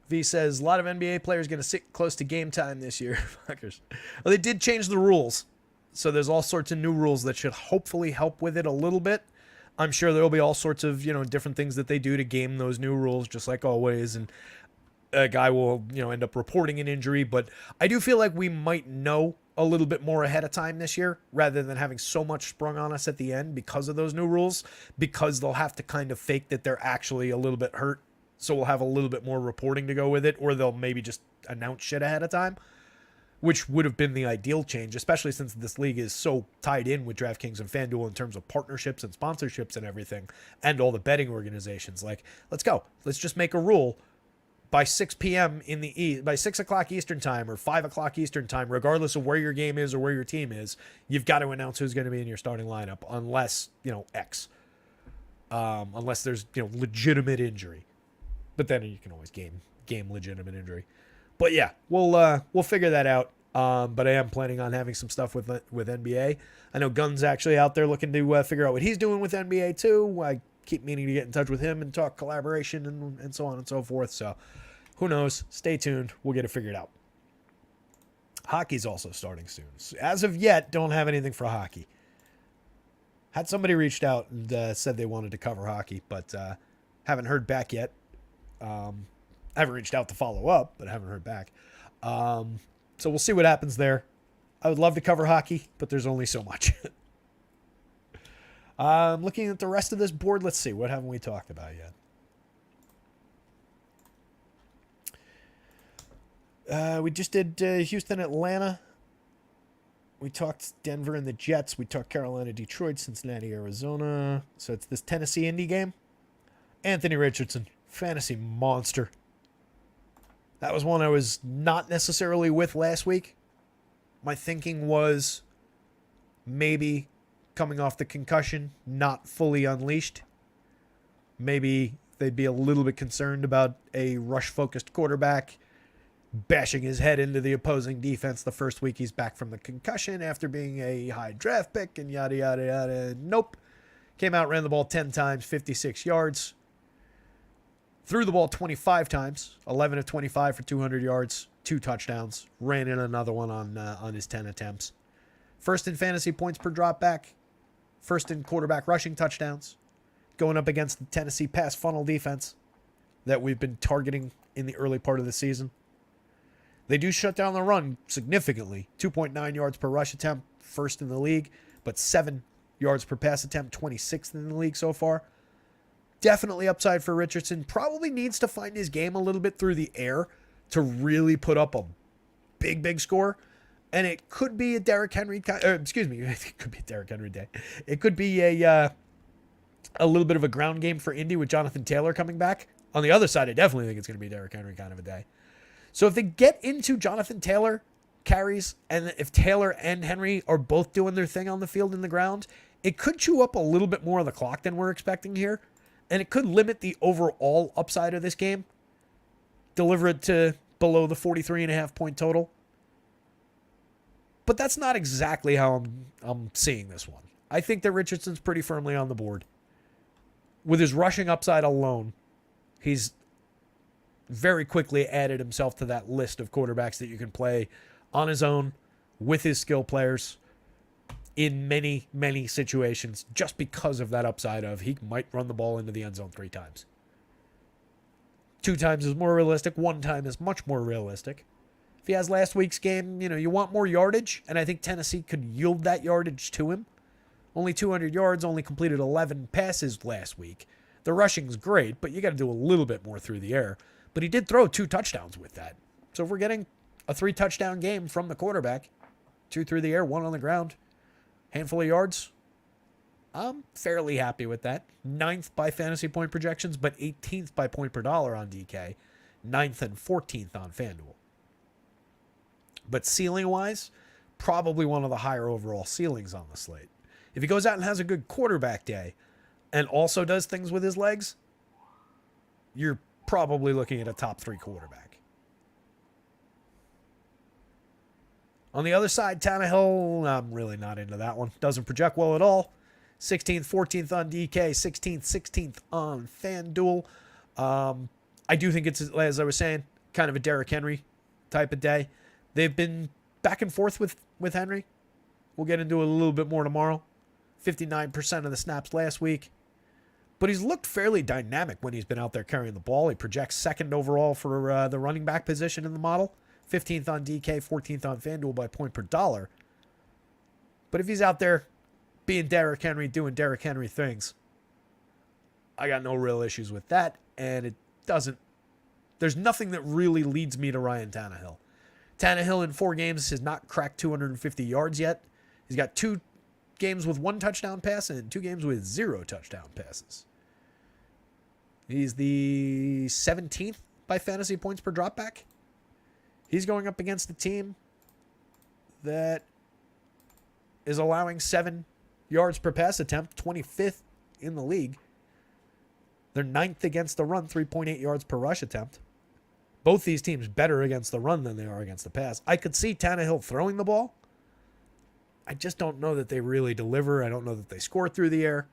Speaker 1: V says, a lot of NBA players going to sit close to game time this year. Fuckers. Well, they did change the rules. So there's all sorts of new rules that should hopefully help with it a little bit. I'm sure there will be all sorts of, different things that they do to game those new rules, just like always. And a guy will, end up reporting an injury. But I do feel like we might know a little bit more ahead of time this year rather than having so much sprung on us at the end because of those new rules, because they'll have to kind of fake that they're actually a little bit hurt. So we'll have a little bit more reporting to go with it, or they'll maybe just announce shit ahead of time, which would have been the ideal change, especially since this league is so tied in with DraftKings and FanDuel in terms of partnerships and sponsorships and everything, and all the betting organizations. Like, let's go. Let's just make a rule by 6 p.m. by 6 o'clock Eastern time or 5 o'clock Eastern time, regardless of where your game is or where your team is, you've got to announce who's going to be in your starting lineup, unless, X. Unless there's, legitimate injury. But then you can always game legitimate injury. But yeah, we'll figure that out. But I am planning on having some stuff with NBA. I know Gunn's actually out there looking to figure out what he's doing with NBA too. I keep meaning to get in touch with him and talk collaboration and so on and so forth. So who knows? Stay tuned. We'll get it figured out. Hockey's also starting soon. So as of yet, don't have anything for hockey. Had somebody reached out and said they wanted to cover hockey, but haven't heard back yet. I haven't reached out to follow up, but I haven't heard back. So we'll see what happens there. I would love to cover hockey, but there's only so much. Looking at the rest of this board, let's see. What haven't we talked about yet? We just did Houston, Atlanta. We talked Denver and the Jets. We talked Carolina, Detroit, Cincinnati, Arizona. So it's this Tennessee Indy game. Anthony Richardson, fantasy monster. That was one I was not necessarily with last week. My thinking was maybe coming off the concussion, not fully unleashed. Maybe they'd be a little bit concerned about a rush-focused quarterback bashing his head into the opposing defense the first week he's back from the concussion after being a high draft pick and yada, yada, yada. Nope. Came out, ran the ball 10 times, 56 yards. Threw the ball 25 times, 11 of 25 for 200 yards, 2 touchdowns. Ran in another one on his 10 attempts. First in fantasy points per dropback. First in quarterback rushing touchdowns. Going up against the Tennessee pass funnel defense that we've been targeting in the early part of the season. They do shut down the run significantly. 2.9 yards per rush attempt, first in the league, but 7 yards per pass attempt, 26th in the league so far. Definitely upside for Richardson. Probably needs to find his game a little bit through the air to really put up a big, big score. And it could be a Derrick Henry, it could be a Derrick Henry day. It could be a little bit of a ground game for Indy with Jonathan Taylor coming back. On the other side, I definitely think it's going to be Derrick Henry kind of a day. So if they get into Jonathan Taylor carries, and if Taylor and Henry are both doing their thing on the field and the ground, it could chew up a little bit more of the clock than we're expecting here. And it could limit the overall upside of this game. Deliver it to below the 43.5 point total. But that's not exactly how I'm seeing this one. I think that Richardson's pretty firmly on the board. With his rushing upside alone, he's very quickly added himself to that list of quarterbacks that you can play on his own with his skill players in many, many situations just because of that upside of he might run the ball into the end zone 3 times. 2 times is more realistic. 1 time is much more realistic. If he has last week's game, you want more yardage, and I think Tennessee could yield that yardage to him. Only 200 yards, only completed 11 passes last week. The rushing's great, but you got to do a little bit more through the air. But he did throw 2 touchdowns with that. So if we're getting a 3-touchdown game from the quarterback, 2 through the air, 1 on the ground, handful of yards, I'm fairly happy with that. 9th by fantasy point projections, but 18th by point per dollar on DK. 9th and 14th on FanDuel. But ceiling-wise, probably one of the higher overall ceilings on the slate. If he goes out and has a good quarterback day and also does things with his legs, you're probably looking at a top 3 quarterback. On the other side, Tannehill, I'm really not into that one. Doesn't project well at all. 16th, 14th on DK, 16th, 16th on FanDuel. I do think it's, as I was saying, kind of a Derrick Henry type of day. They've been back and forth with Henry. We'll get into it a little bit more tomorrow. 59% of the snaps last week. But he's looked fairly dynamic when he's been out there carrying the ball. He projects 2nd overall for the running back position in the model. 15th on DK, 14th on FanDuel by point per dollar. But if he's out there being Derrick Henry, doing Derrick Henry things, I got no real issues with that. And there's nothing that really leads me to Ryan Tannehill. Tannehill in 4 games has not cracked 250 yards yet. He's got 2 games with 1 touchdown pass and 2 games with 0 touchdown passes. He's the 17th by fantasy points per dropback. He's going up against a team that is allowing 7 yards per pass attempt, 25th in the league. They're 9th against the run, 3.8 yards per rush attempt. Both these teams better against the run than they are against the pass. I could see Tannehill throwing the ball. I just don't know that they really deliver. I don't know that they score through the air.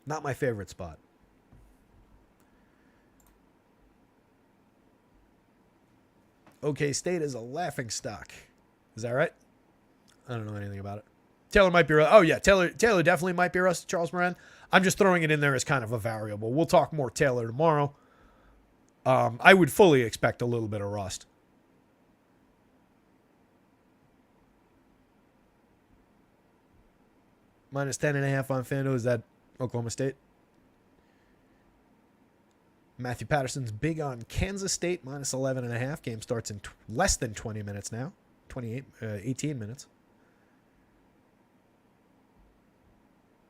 Speaker 1: Not my favorite spot. OK State is a laughingstock. Is that right? I don't know anything about it. Taylor might be... Oh, yeah. Taylor definitely might be rusty. Charles Moran. I'm just throwing it in there as kind of a variable. We'll talk more Taylor tomorrow. I would fully expect a little bit of rust. Minus 10.5 on FanDuel. Is that Oklahoma State? Matthew Patterson's big on Kansas State. Minus 11.5. Game starts in less than 20 minutes now. 18 minutes.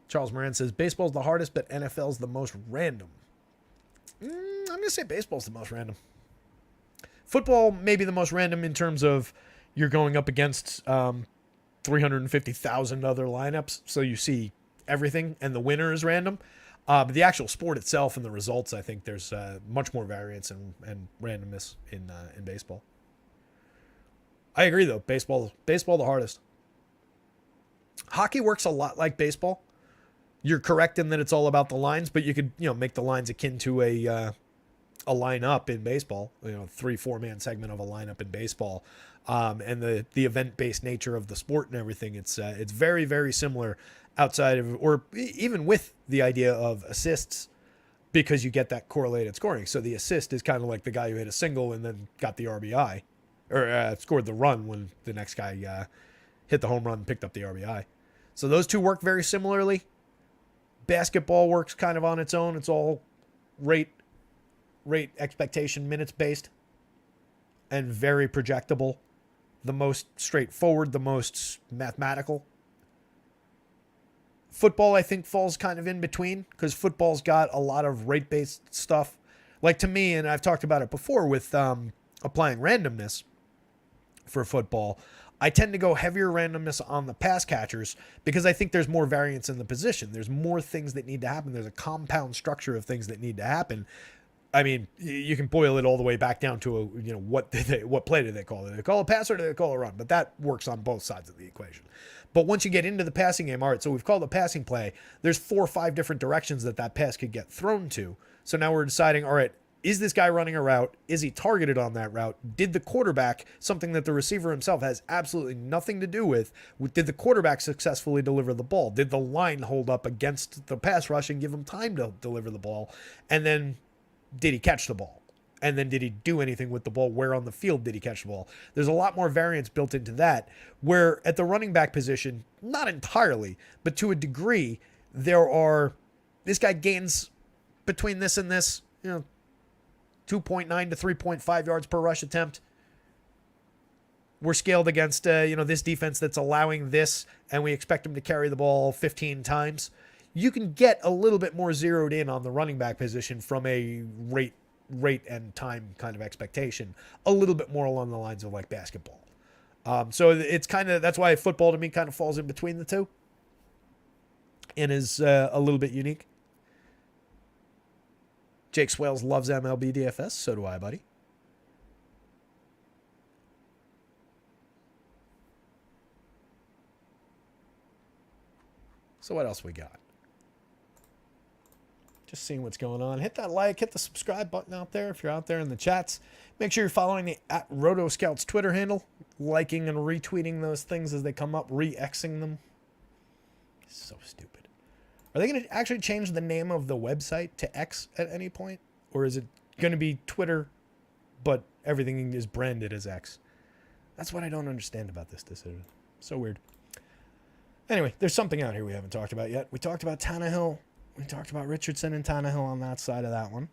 Speaker 1: Charles Moran says, baseball's the hardest, but NFL's the most random. I'm going to say baseball's the most random. Football may be the most random in terms of you're going up against 350,000 other lineups, so you see everything, and the winner is random. But the actual sport itself and the results, I think there's much more variance and randomness in baseball. I agree, though. Baseball the hardest. Hockey works a lot like baseball. You're correct in that it's all about the lines, but you could make the lines akin to a lineup in baseball. 3-4 man segment of a lineup in baseball, and the event based nature of the sport and everything. It's very, very similar outside of, or even with, the idea of assists, because you get that correlated scoring. So the assist is kind of like the guy who hit a single and then got the RBI, or scored the run when the next guy hit the home run and picked up the RBI. So those two work very similarly. Basketball works kind of on its own. It's all rate expectation minutes based and very projectable. The most straightforward, the most mathematical. Football, I think, falls kind of in between, because football's got a lot of rate-based stuff. Like, to me, and I've talked about it before with applying randomness for football, I tend to go heavier randomness on the pass catchers because I think there's more variance in the position. There's more things that need to happen. There's a compound structure of things that need to happen. I mean, you can boil it all the way back down to what play did they call? Did they call a pass or did they call a run? But that works on both sides of the equation. But once you get into the passing game, all right, so we've called a passing play. There's 4 or 5 different directions that pass could get thrown to. So now we're deciding, all right, is this guy running a route? Is he targeted on that route? Did the quarterback, something that the receiver himself has absolutely nothing to do with, did the quarterback successfully deliver the ball? Did the line hold up against the pass rush and give him time to deliver the ball? And then did he catch the ball? And then did he do anything with the ball? Where on the field did he catch the ball? There's a lot more variance built into that, where at the running back position, not entirely, but to a degree, this guy gains between this and this, 2.9 to 3.5 yards per rush attempt. We're scaled against, this defense that's allowing this, and we expect him to carry the ball 15 times. You can get a little bit more zeroed in on the running back position from a rate and time kind of expectation, a little bit more along the lines of like basketball. So it's that's why football to me kind of falls in between the two and is a little bit unique. Jake Swales loves MLB DFS. So do I, buddy. So what else we got? Just seeing what's going on. Hit that like, hit the subscribe button out there if you're out there in the chats. Make sure you're following the @rotoscouts Twitter handle, liking and retweeting those things as they come up, re-Xing them. So stupid. Are they going to actually change the name of the website to X at any point? Or is it going to be Twitter, but everything is branded as X? That's what I don't understand about this decision. So weird. Anyway, there's something out here we haven't talked about yet. We talked about Tannehill. We talked about Richardson and Tannehill on that side of that one.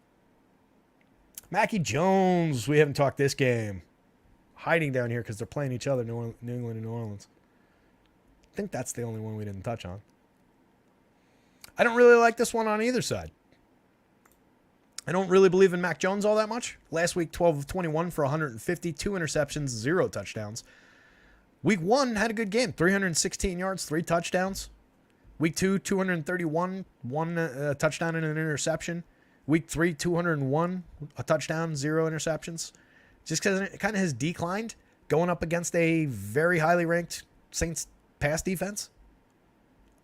Speaker 1: Mackie Jones, we haven't talked this game. Hiding down here because they're playing each other, New England and New Orleans. I think that's the only one we didn't touch on. I don't really like this one on either side. I don't really believe in Mac Jones all that much. Last week, 12 of 21 for 150, 2 interceptions, 0 touchdowns. Week 1 had a good game, 316 yards, 3 touchdowns. Week 2, 231, 1 touchdown and an interception. Week 3, 201, a touchdown, 0 interceptions. Just because it kind of has declined going up against a very highly ranked Saints pass defense.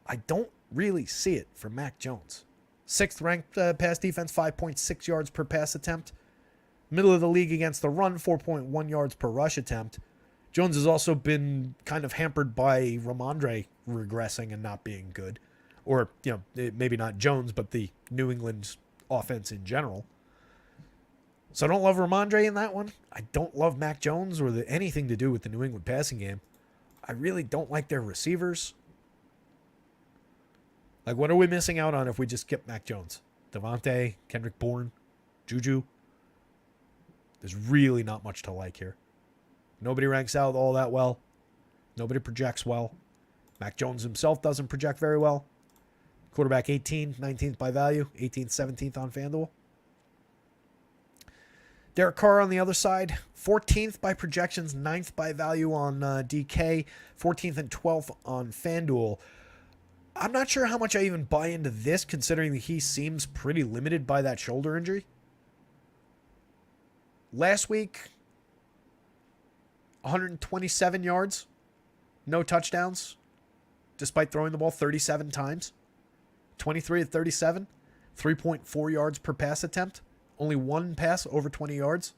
Speaker 1: I don't really see it for Mac Jones. 6th ranked pass defense, 5.6 yards per pass attempt. Middle of the league against the run, 4.1 yards per rush attempt. Jones has also been kind of hampered by Ramondre regressing and not being good. Or, maybe not Jones, but the New England offense in general. So I don't love Ramondre in that one. I don't love Mac Jones or anything to do with the New England passing game. I really don't like their receivers. Like, what are we missing out on if we just skip Mac Jones? Devontae, Kendrick Bourne, Juju. There's really not much to like here. Nobody ranks out all that well. Nobody projects well. Mac Jones himself doesn't project very well. Quarterback 18, 19th by value, 18th, 17th on FanDuel. Derek Carr on the other side, 14th by projections, 9th by value on DK, 14th and 12th on FanDuel. I'm not sure how much I even buy into this, considering that he seems pretty limited by that shoulder injury. Last week, 127 yards, no touchdowns, despite throwing the ball 37 times. 23 of 37, 3.4 yards per pass attempt. Only one pass over 20 yards.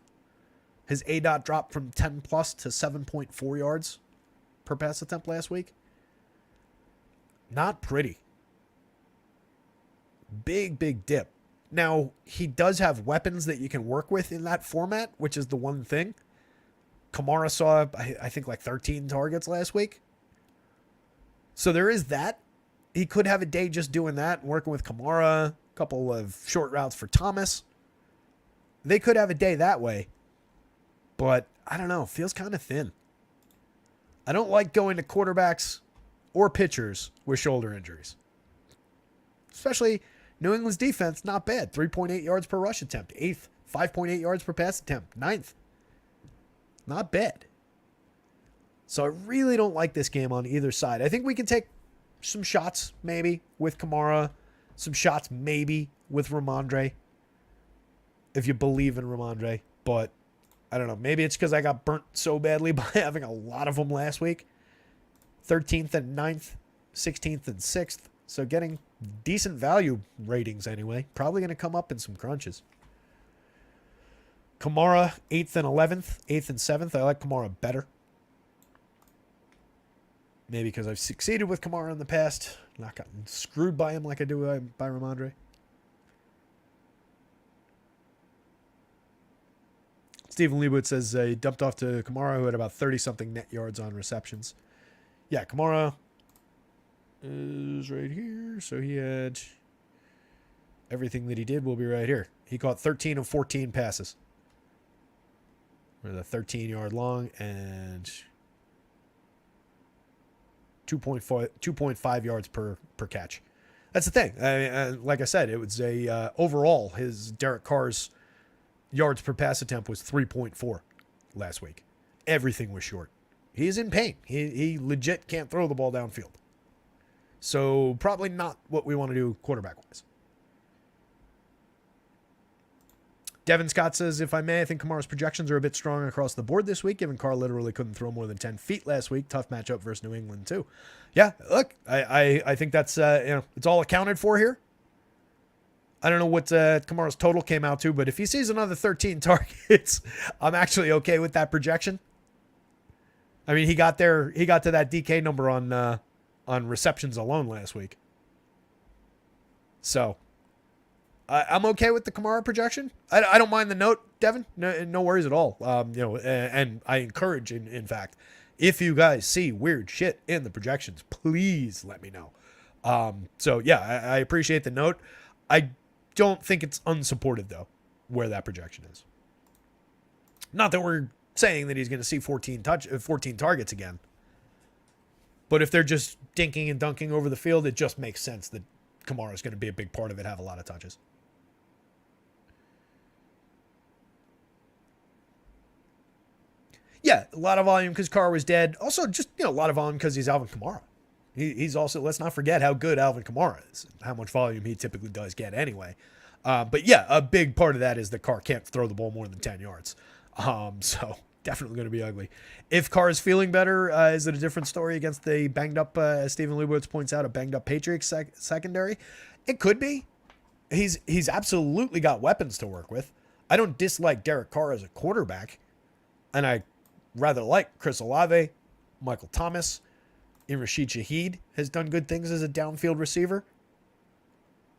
Speaker 1: His ADOT dropped from 10 plus to 7.4 yards per pass attempt last week. Not pretty. Big dip. Now, he does have weapons that you can work with in that format, which is the one thing. Kamara saw, I think, like 13 targets last week. So there is that. He could have a day just doing that and working with Kamara, a couple of short routes for Thomas. They could have a day that way. But, I don't know, feels kind of thin. I don't like going to quarterbacks or pitchers with shoulder injuries. Especially New England's defense, not bad. 3.8 yards per rush attempt. 8th, 5.8 yards per pass attempt. 9th. Not bad. So I really don't like this game on either side. I think we can take some shots, maybe, with Kamara. Some shots, maybe, with Ramondre. If you believe in Ramondre. But, I don't know. Maybe it's because I got burnt so badly by having a lot of them last week. 13th and 9th. 16th and 6th. So getting decent value ratings anyway. Probably going to come up in some crunches. Kamara, 8th and 11th. 8th and 7th. I like Kamara better. Maybe because I've succeeded with Kamara in the past. Not gotten screwed by him like I do by Ramondre. Stephen Leibowitz says he dumped off to Kamara, who had about 30-something net yards on receptions. Yeah, Kamara is right here. So he had everything that he did will be right here. He caught 13 of 14 passes. With a 13-yard long and 2.5 yards per catch. That's the thing. I mean, like I said, it was overall his Derek Carr's yards per pass attempt was 3.4 last week. Everything was short. He's in pain. He legit can't throw the ball downfield. So probably not what we want to do quarterback-wise. Devin Scott says, if I may, I think Kamara's projections are a bit strong across the board this week, given Carr literally couldn't throw more than 10 feet last week. Tough matchup versus New England, too. Yeah, look, I think that's, it's all accounted for here. I don't know what Kamara's total came out to, but if he sees another 13 targets, I'm actually okay with that projection. I mean, he got to that DK number on receptions alone last week. So I'm okay with the Kamara projection. I don't mind the note, Devin. No worries at all. And I encourage, in fact, if you guys see weird shit in the projections, please let me know. So yeah, I appreciate the note. I don't think it's unsupported though, where that projection is. Not that we're saying that he's going to see 14 targets again. But if they're just dinking and dunking over the field, it just makes sense that Kamara is going to be a big part of it, have a lot of touches. Yeah, a lot of volume because Carr was dead. Also, just a lot of volume because he's Alvin Kamara. He's also, let's not forget how good Alvin Kamara is, how much volume he typically does get anyway. But yeah, a big part of that is that Carr can't throw the ball more than 10 yards. So definitely going to be ugly. If Carr is feeling better, is it a different story against the banged up, as Stephen Leibowitz points out, a banged up Patriots secondary? It could be. He's absolutely got weapons to work with. I don't dislike Derek Carr as a quarterback, and I rather like Chris Olave, Michael Thomas, and Rashid Shaheed has done good things as a downfield receiver.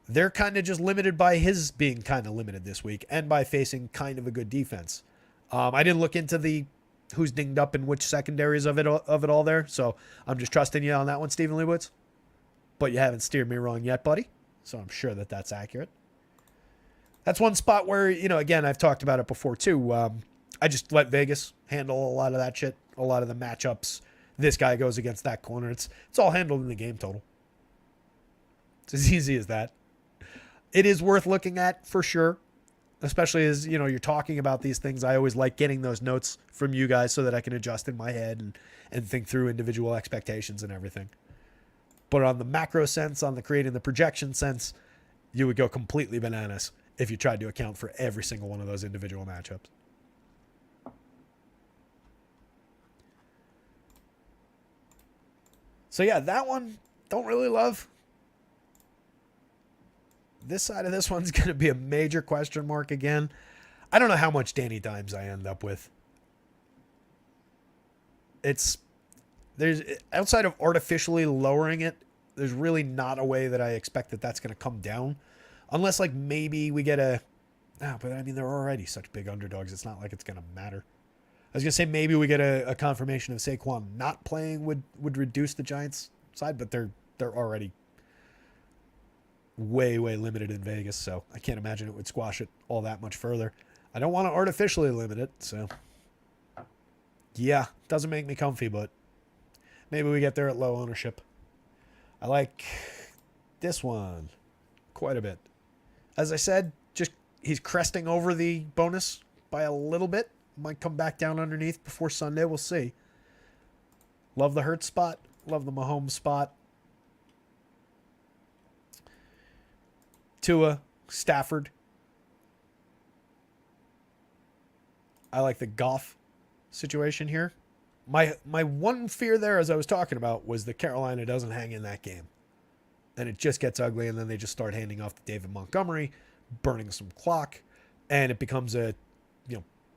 Speaker 1: They're kind of just limited by his being kind of limited this week and by facing kind of a good defense. I didn't look into the who's dinged up in which secondaries of it all there, so I'm just trusting you on that one, Stephen Leibowitz. But you haven't steered me wrong yet, buddy, so I'm sure that that's accurate. That's one spot where, again, I've talked about it before too. I just let Vegas handle a lot of that shit, a lot of the matchups. This guy goes against that corner. It's all handled in the game total. It's as easy as that. It is worth looking at for sure. especially as, you're talking about these things. I always like getting those notes from you guys so that I can adjust in my head and think through individual expectations and everything. But on the macro sense, on the creating the projection sense, you would go completely bananas if you tried to account for every single one of those individual matchups. So yeah, that one, don't really love. This side of this one's going to be a major question mark again. I don't know how much Danny Dimes I end up with. There's outside of artificially lowering it, there's really not a way that I expect that that's going to come down. Unless like maybe we get but I mean, they're already such big underdogs. It's not like it's going to matter. I was going to say maybe we get a confirmation of Saquon not playing would reduce the Giants side, but they're already way limited in Vegas, so I can't imagine it would squash it all that much further. I don't want to artificially limit it, so yeah, doesn't make me comfy, but maybe we get there at low ownership. I like this one quite a bit. As I said, just he's cresting over the bonus by a little bit. Might come back down underneath before Sunday. We'll see. Love the Hurts spot. Love the Mahomes spot. Tua, Stafford. I like the Goff situation here. My one fear there, as I was talking about, was that Carolina doesn't hang in that game. And it just gets ugly, and then they just start handing off to David Montgomery, burning some clock, and it becomes a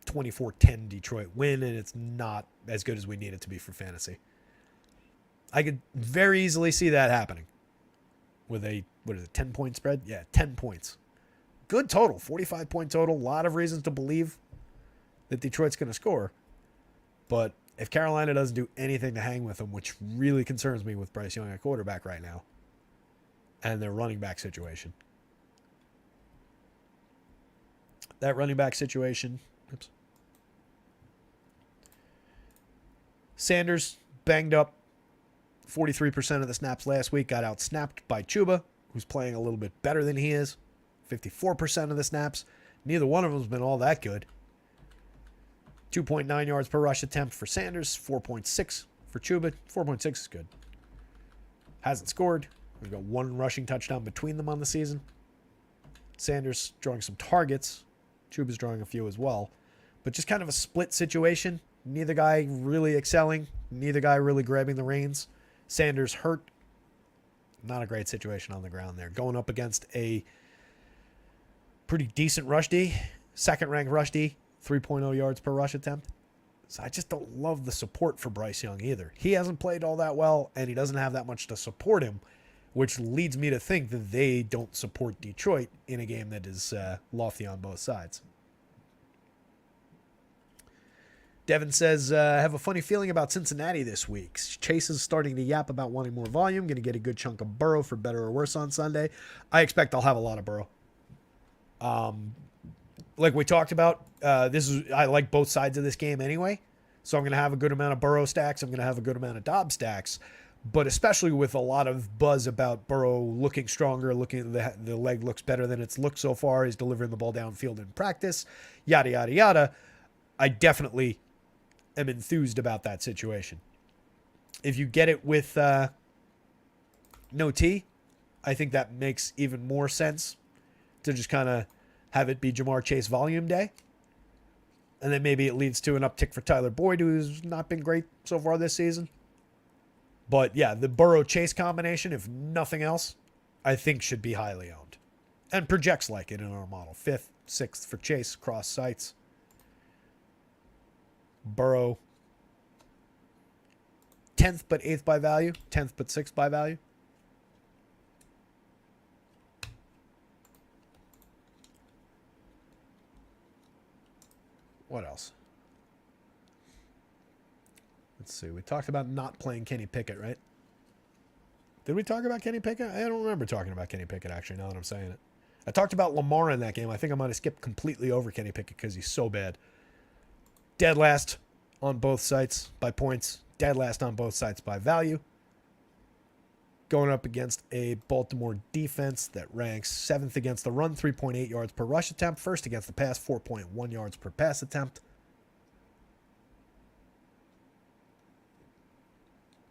Speaker 1: 24-10 Detroit win, and it's not as good as we need it to be for fantasy. I could very easily see that happening with a, 10-point spread? Yeah, 10 points. Good total, 45-point total. A lot of reasons to believe that Detroit's going to score. But if Carolina doesn't do anything to hang with them, which really concerns me with Bryce Young at quarterback right now, and their running back situation. That running back situation... Oops. Sanders, banged up 43% of the snaps last week, got out-snapped by Chuba, who's playing a little bit better than he is. 54% of the snaps. Neither one of them has been all that good. 2.9 yards per rush attempt for Sanders, 4.6 for Chuba. 4.6 is good. Hasn't scored. We've got one rushing touchdown between them on the season. Sanders drawing some targets. Chuba's drawing a few as well. But just kind of a split situation. Neither guy really excelling. Neither guy really grabbing the reins. Sanders hurt. Not a great situation on the ground there. Going up against a pretty decent rush D. Second-ranked rush D. 3.0 yards per rush attempt. So I just don't love the support for Bryce Young either. He hasn't played all that well, and he doesn't have that much to support him, which leads me to think that they don't support Detroit in a game that is lofty on both sides. Devin says, I have a funny feeling about Cincinnati this week. Chase is starting to yap about wanting more volume. Going to get a good chunk of Burrow for better or worse on Sunday. I expect I'll have a lot of Burrow. Like we talked about, I like both sides of this game anyway. So I'm going to have a good amount of Burrow stacks. I'm going to have a good amount of Dobbs stacks. But especially with a lot of buzz about Burrow looking stronger, the leg looks better than it's looked so far. He's delivering the ball downfield in practice, yada, yada, yada. I definitely am enthused about that situation. If you get it with no T, I think that makes even more sense to just kind of have it be Jamar Chase volume day. And then maybe it leads to an uptick for Tyler Boyd, who's not been great so far this season. But yeah, the Burrow-Chase combination, if nothing else, I think should be highly owned. And projects like it in our model. 5th, 6th for Chase, cross sites. Burrow, 10th but 8th by value. 10th but 6th by value. What else? Let's see. We talked about not playing Kenny Pickett, right? Did we talk about Kenny Pickett? I don't remember talking about Kenny Pickett, actually, now that I'm saying it. I talked about Lamar in that game. I think I might have skipped completely over Kenny Pickett because he's so bad. Dead last on both sites by points. Dead last on both sites by value. going up against a Baltimore defense that ranks 7th against the run, 3.8 yards per rush attempt, 1st against the pass, 4.1 yards per pass attempt.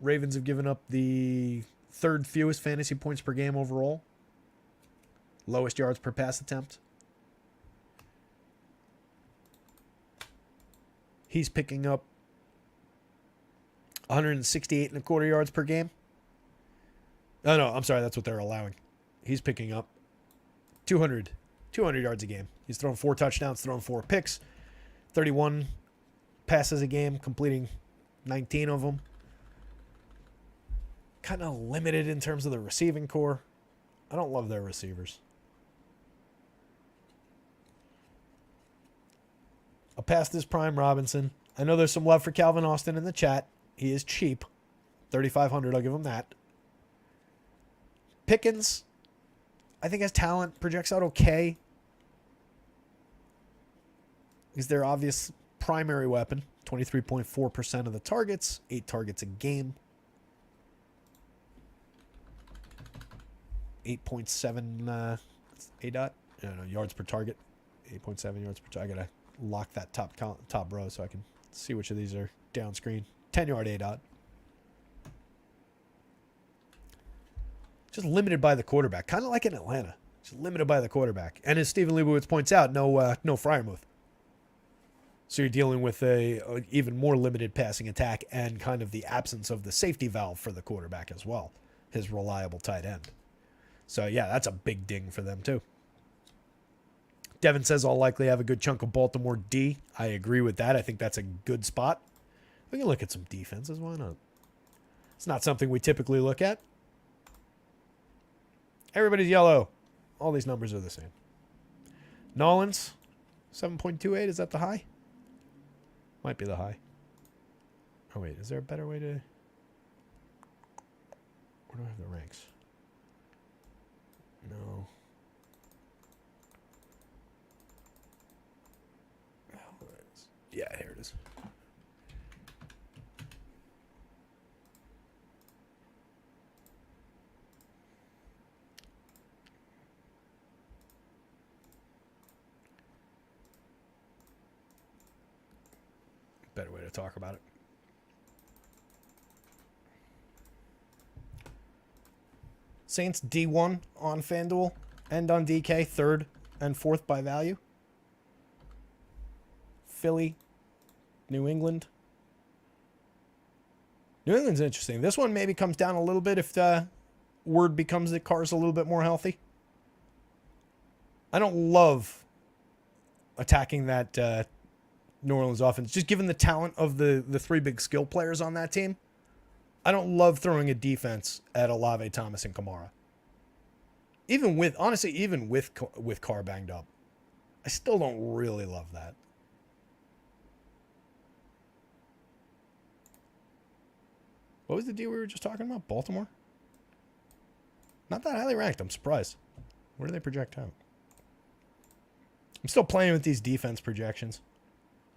Speaker 1: Ravens have given up the 3rd fewest fantasy points per game overall, lowest yards per pass attempt. He's picking up 168.25 yards per game. Oh, no, I'm sorry. That's what they're allowing. He's picking up 200 yards a game. He's thrown 4 touchdowns, thrown 4 picks, 31 passes a game, completing 19 of them. Kind of limited in terms of the receiving core. I don't love their receivers. A past his prime Robinson. I know there's some love for Calvin Austin in the chat. He is cheap. $3,500, I'll give him that. Pickens, I think has talent, projects out okay. He's their obvious primary weapon. 23.4% of the targets, 8 targets a game. 8.7 yards per target. 8.7 yards per target. I gotta lock that top row so I can see which of these are down screen. 10-yard A-dot. Just limited by the quarterback. Kind of like in Atlanta. Just limited by the quarterback. And as Stephen Leibowitz points out, no Freiermuth. So you're dealing with a even more limited passing attack and kind of the absence of the safety valve for the quarterback as well. His reliable tight end. So, yeah, that's a big ding for them, too. Devin says I'll likely have a good chunk of Baltimore D. I agree with that. I think that's a good spot. We can look at some defenses. Why not? It's not something we typically look at. Everybody's yellow. All these numbers are the same. Nolan's 7.28. Is that the high? Might be the high. Oh, wait. Is there a better way to... Where do I have the ranks? No. Yeah, here it is. Better way to talk about it. Saints D1 on FanDuel and on DK, 3rd and 4th by value. Philly, New England. New England's interesting. This one maybe comes down a little bit if word becomes that Carr's a little bit more healthy. I don't love attacking that New Orleans offense, just given the talent of the 3 big skill players on that team. I don't love throwing a defense at Olave, Thomas, and Kamara. Even with Carr banged up, I still don't really love that. What was the deal we were just talking about? Baltimore? Not that highly ranked. I'm surprised. Where do they project out? I'm still playing with these defense projections.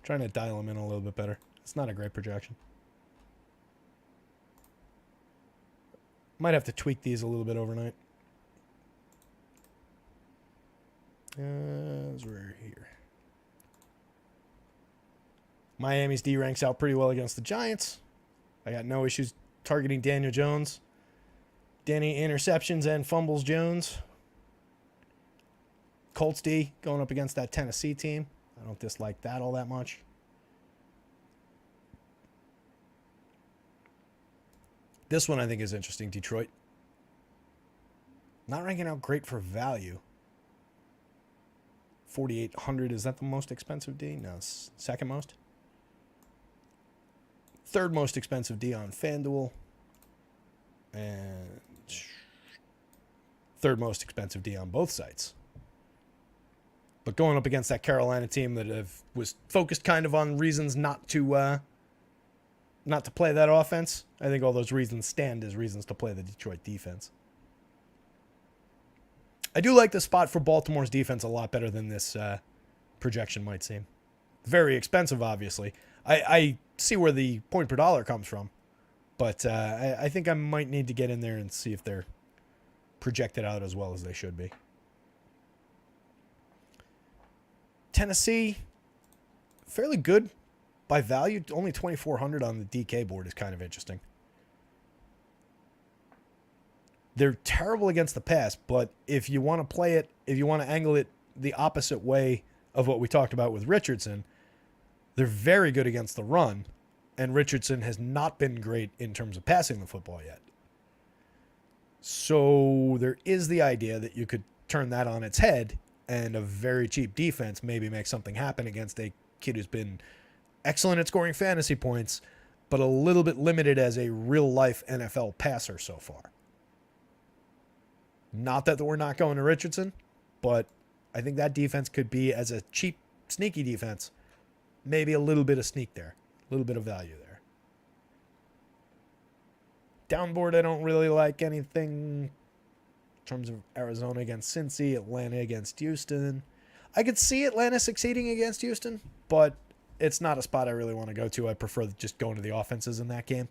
Speaker 1: Trying to dial them in a little bit better. It's not a great projection. Might have to tweak these a little bit overnight. As we're here. Miami's D ranks out pretty well against the Giants. I got no issues targeting Daniel Jones. Danny interceptions and fumbles Jones. Colts D going up against that Tennessee team. I don't dislike that all that much. This one I think is interesting. Detroit. Not ranking out great for value. 4,800. Is that the most expensive D? No, it's second most. Third most expensive D on FanDuel. And third most expensive D on both sites. But going up against that Carolina team that was focused kind of on reasons not to play that offense, I think all those reasons stand as reasons to play the Detroit defense. I do like the spot for Baltimore's defense a lot better than this projection might seem. Very expensive, obviously. I see where the point per dollar comes from. But I think I might need to get in there and see if they're projected out as well as they should be. Tennessee, fairly good by value. Only 2,400 on the DK board is kind of interesting. They're terrible against the pass, but if you want to play it, if you want to angle it the opposite way of what we talked about with Richardson, they're very good against the run, and Richardson has not been great in terms of passing the football yet. So there is the idea that you could turn that on its head, and a very cheap defense maybe make something happen against a kid who's been excellent at scoring fantasy points, but a little bit limited as a real-life NFL passer so far. Not that we're not going to Richardson, but I think that defense could be, as a cheap, sneaky defense, maybe a little bit of sneak there, a little bit of value there. Downboard, I don't really like anything in terms of Arizona against Cincy, Atlanta against Houston. I could see Atlanta succeeding against Houston, but it's not a spot I really want to go to. I prefer just going to the offenses in that game.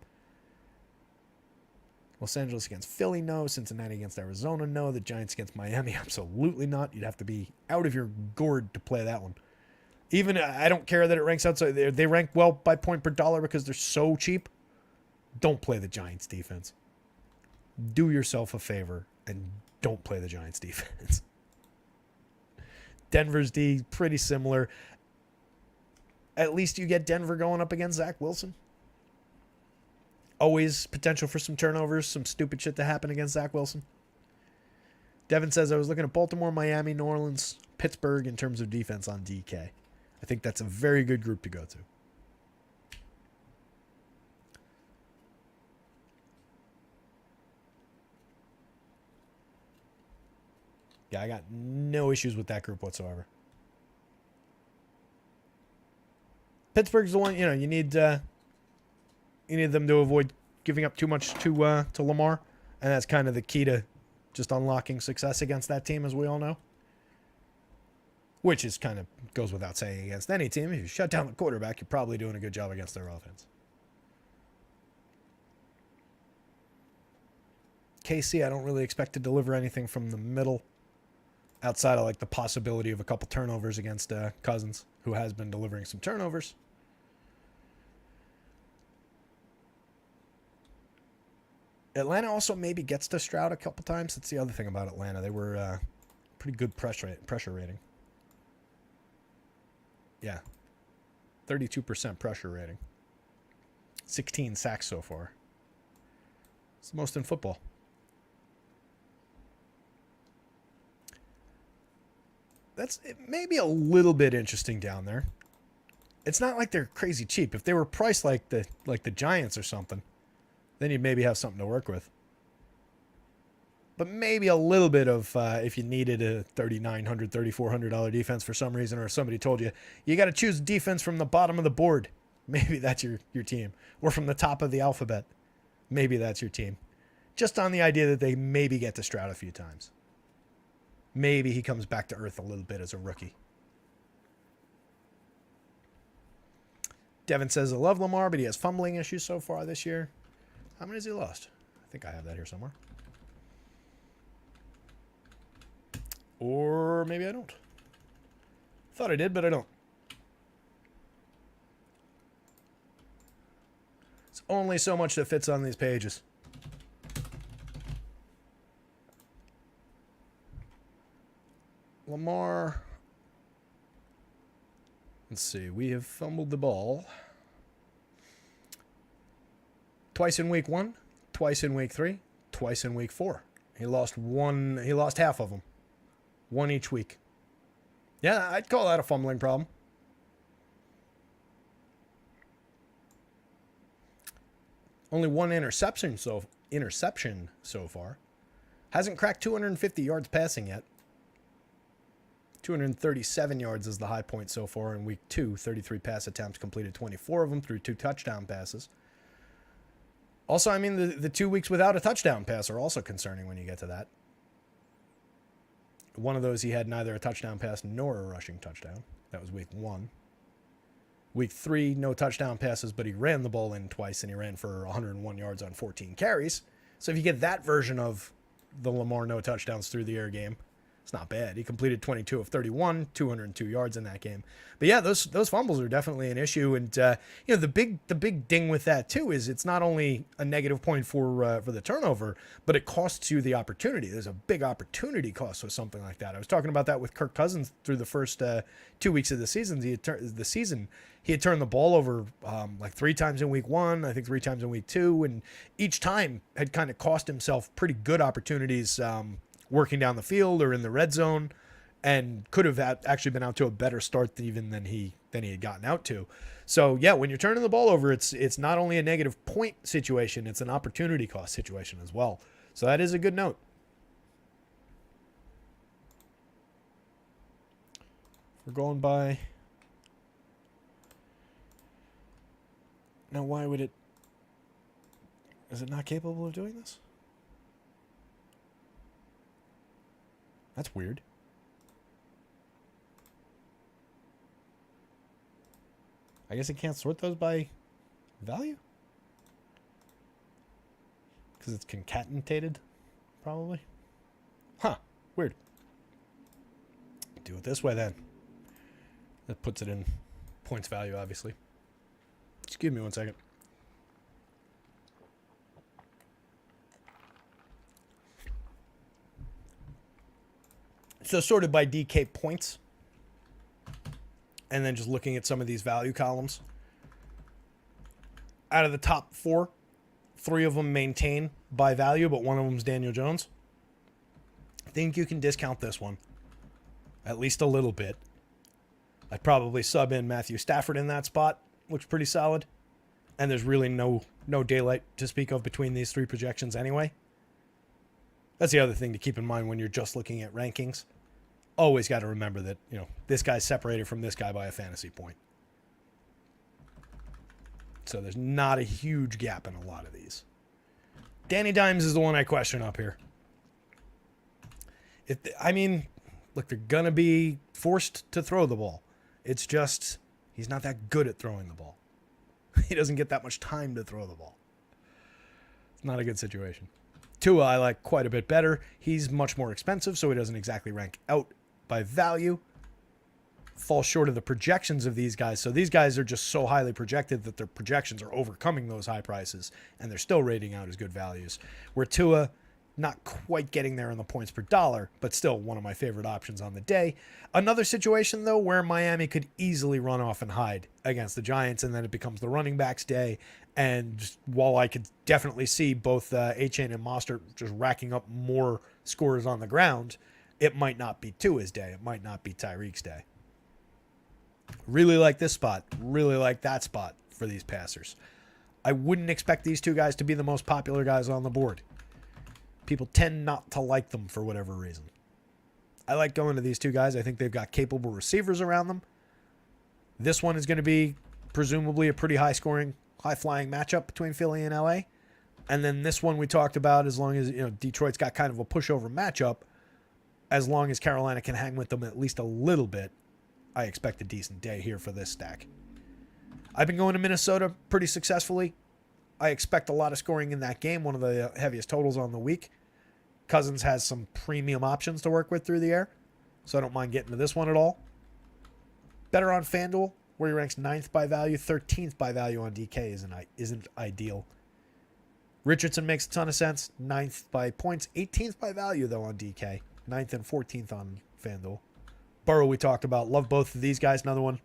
Speaker 1: Los Angeles against Philly, no. Cincinnati against Arizona, no. The Giants against Miami, absolutely not. You'd have to be out of your gourd to play that one. Even, I don't care that it ranks outside. They rank well by point per dollar because they're so cheap. Don't play the Giants defense. Do yourself a favor and don't play the Giants defense. Denver's D, pretty similar. At least you get Denver going up against Zach Wilson. Always potential for some turnovers, some stupid shit to happen against Zach Wilson. Devin says, I was looking at Baltimore, Miami, New Orleans, Pittsburgh in terms of defense on DK. I think that's a very good group to go to. Yeah, I got no issues with that group whatsoever. Pittsburgh's the one, you need them to avoid giving up too much to Lamar, and that's kind of the key to just unlocking success against that team, as we all know. Which is kind of goes without saying against any team. If you shut down the quarterback, you're probably doing a good job against their offense. KC, I don't really expect to deliver anything from the middle outside of like the possibility of a couple turnovers against Cousins, who has been delivering some turnovers. Atlanta also maybe gets to Stroud a couple times. That's the other thing about Atlanta. They were pretty good pressure rating. Yeah. 32% pressure rating. 16 sacks so far. It's the most in football. It may be a little bit interesting down there. It's not like they're crazy cheap. If they were priced like the Giants or something, then you'd maybe have something to work with. But maybe a little bit of, if you needed a $3,900, $3,400 defense for some reason, or if somebody told you, you got to choose defense from the bottom of the board. Maybe that's your team. Or from the top of the alphabet. Maybe that's your team. Just on the idea that they maybe get to Stroud a few times. Maybe he comes back to earth a little bit as a rookie. Devin says, I love Lamar, but he has fumbling issues so far this year. How many has he lost? I think I have that here somewhere. Or maybe I don't. Thought I did, but I don't. It's only so much that fits on these pages. Lamar. Let's see. We have fumbled the ball twice in week 1, twice in week 3, twice in week 4. He lost one. He lost half of them. One each week. Yeah, I'd call that a fumbling problem. Only one interception so far. Hasn't cracked 250 yards passing yet. 237 yards is the high point so far in week 2. 33 pass attempts, completed 24 of them through 2 touchdown passes. Also, I mean, the 2 weeks without a touchdown pass are also concerning when you get to that. One of those he had neither a touchdown pass nor a rushing touchdown. That was week 1. Week 3, no touchdown passes, but he ran the ball in twice, and he ran for 101 yards on 14 carries. So if you get that version of the Lamar no touchdowns through the air game, it's not bad. He completed 22 of 31, 202 yards in that game. But yeah, those fumbles are definitely an issue. And the big ding with that too is it's not only a negative point for the turnover, but it costs you the opportunity. There's a big opportunity cost with something like that. I was talking about that with Kirk Cousins through the first 2 weeks of the season. He had turned the ball over like 3 times in week 1, I think 3 times in week 2, and each time had kind of cost himself pretty good opportunities working down the field or in the red zone, and could have actually been out to a better start even than he had gotten out to. So yeah, when you're turning the ball over, it's not only a negative point situation, it's an opportunity cost situation as well. So that is a good note. We're going by. Now, why would it? Is it not capable of doing this? That's weird. I guess it can't sort those by value? Because it's concatenated, probably. Huh. Weird. Do it this way, then. That puts it in points value, obviously. Excuse me one second. So sorted by DK points. And then just looking at some of these value columns. Out of the top 4, 3 of them maintain by value, but one of them is Daniel Jones. I think you can discount this one. At least a little bit. I'd probably sub in Matthew Stafford in that spot. Looks pretty solid. And there's really no daylight to speak of between these 3 projections anyway. That's the other thing to keep in mind when you're just looking at rankings. Always got to remember that, this guy's separated from this guy by a fantasy point. So there's not a huge gap in a lot of these. Danny Dimes is the one I question up here. Look, they're going to be forced to throw the ball. It's just, he's not that good at throwing the ball. He doesn't get that much time to throw the ball. It's not a good situation. Tua I like quite a bit better. He's much more expensive, so he doesn't exactly rank out by value. Falls short of the projections of these guys. So these guys are just so highly projected that their projections are overcoming those high prices, and they're still rating out as good values. Where Tua, not quite getting there in the points per dollar, but still one of my favorite options on the day. Another situation, though, where Miami could easily run off and hide against the Giants, and then it becomes the running backs day. And while I could definitely see both Achane and Mostert just racking up more scores on the ground, it might not be Tua's day. It might not be Tyreek's day. Really like this spot. Really like that spot for these passers. I wouldn't expect these 2 guys to be the most popular guys on the board. People tend not to like them for whatever reason. I like going to these 2 guys. I think they've got capable receivers around them. This one is going to be presumably a pretty high-scoring, high-flying matchup between Philly and LA. And then this one we talked about, as long as Detroit's got kind of a pushover matchup, as long as Carolina can hang with them at least a little bit, I expect a decent day here for this stack. I've been going to Minnesota pretty successfully. I expect a lot of scoring in that game, one of the heaviest totals on the week. Cousins has some premium options to work with through the air, so I don't mind getting to this one at all. Better on FanDuel, where he ranks 9th by value, 13th by value on DK isn't ideal. Richardson makes a ton of sense, 9th by points, 18th by value though on DK, 9th and 14th on FanDuel. Burrow we talked about, love both of these guys, another one.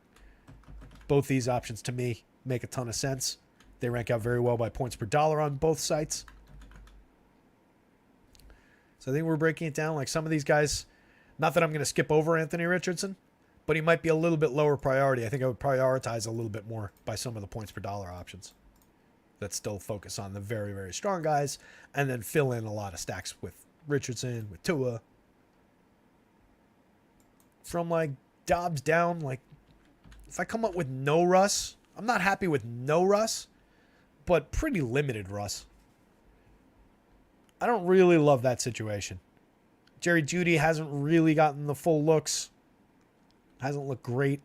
Speaker 1: Both these options to me make a ton of sense. They rank out very well by points per dollar on both sites. So I think we're breaking it down like some of these guys. Not that I'm going to skip over Anthony Richardson, but he might be a little bit lower priority. I think I would prioritize a little bit more by some of the points per dollar options that still focus on the very, very strong guys and then fill in a lot of stacks with Richardson, with Tua. From like Dobbs down, like if I come up with no Russ, I'm not happy with no Russ, but pretty limited Russ. I don't really love that situation. Jerry Jeudy hasn't really gotten the full looks. Hasn't looked great.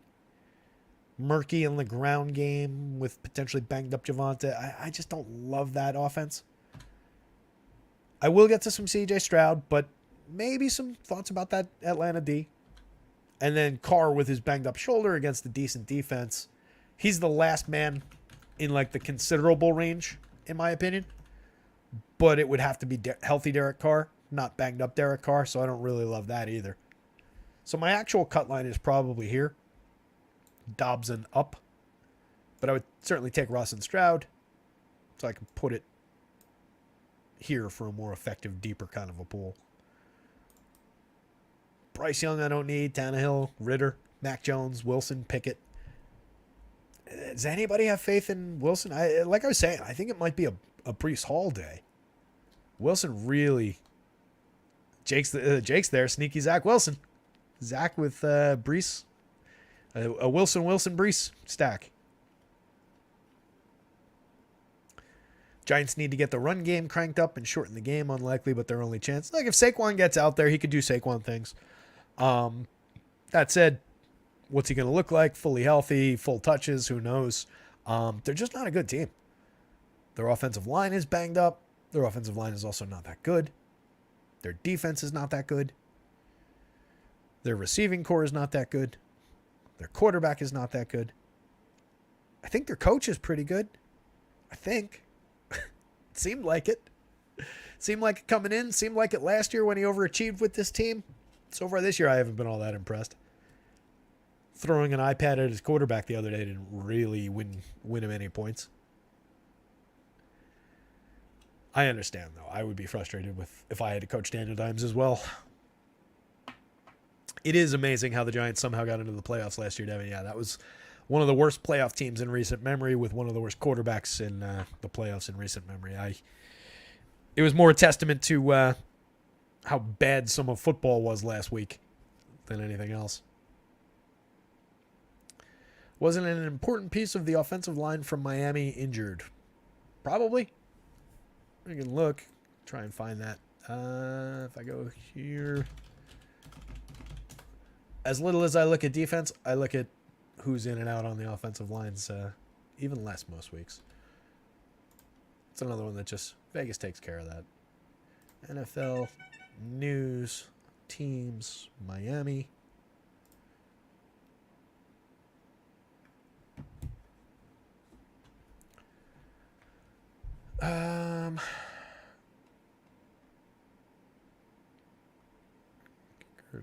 Speaker 1: murky in the ground game with potentially banged up Javonte. I just don't love that offense. I will get to some CJ Stroud, but maybe some thoughts about that Atlanta D. And then Carr with his banged up shoulder against the decent defense. He's the last man in like the considerable range, in my opinion. But it would have to be healthy Derek Carr, not banged up Derek Carr, so I don't really love that either. So my actual cut line is probably here. Dobson up. But I would certainly take Russ and Stroud so I can put it here for a more effective, deeper kind of a pool. Bryce Young I don't need. Tannehill, Ritter, Mac Jones, Wilson, Pickett. Does anybody have faith in Wilson? Like I was saying, I think it might be a Breece Hall day. Wilson really... Jake's there. Sneaky Zach Wilson. Zach with Breece. A Wilson-Breece stack. Giants need to get the run game cranked up and shorten the game. Unlikely, but their only chance. Like if Saquon gets out there, he could do Saquon things. That said, what's he going to look like? Fully healthy, full touches, who knows? They're just not a good team. Their offensive line is banged up. Their offensive line is also not that good. Their defense is not that good. Their receiving core is not that good. Their quarterback is not that good. I think their coach is pretty good. I think. Seemed like it. Seemed like it coming in. Seemed like it last year when he overachieved with this team. So far this year, I haven't been all that impressed. Throwing an iPad at his quarterback the other day didn't really win him any points. I understand, though. I would be frustrated if I had to coach Daniel Dimes as well. It is amazing how the Giants somehow got into the playoffs last year, Devin. Yeah, that was one of the worst playoff teams in recent memory with one of the worst quarterbacks in the playoffs in recent memory. It was more a testament to how bad some of football was last week than anything else. Wasn't an important piece of the offensive line from Miami injured? Probably. I can look. Try and find that. If I go here. As little as I look at defense, I look at who's in and out on the offensive lines even less most weeks. It's another one that just Vegas takes care of that. NFL news, teams, Miami.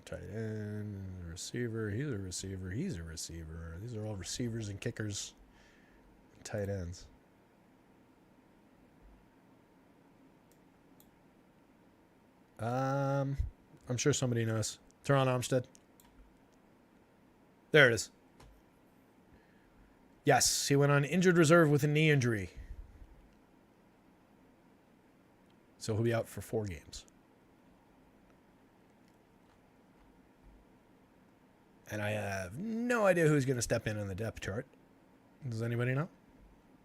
Speaker 1: Tight end, receiver. He's a receiver. He's a receiver. These are all receivers and kickers, and tight ends. I'm sure somebody knows. Teron Armstead. There it is. Yes, he went on injured reserve with a knee injury. So he'll be out for 4 games. And I have no idea who's going to step in on the depth chart. Does anybody know?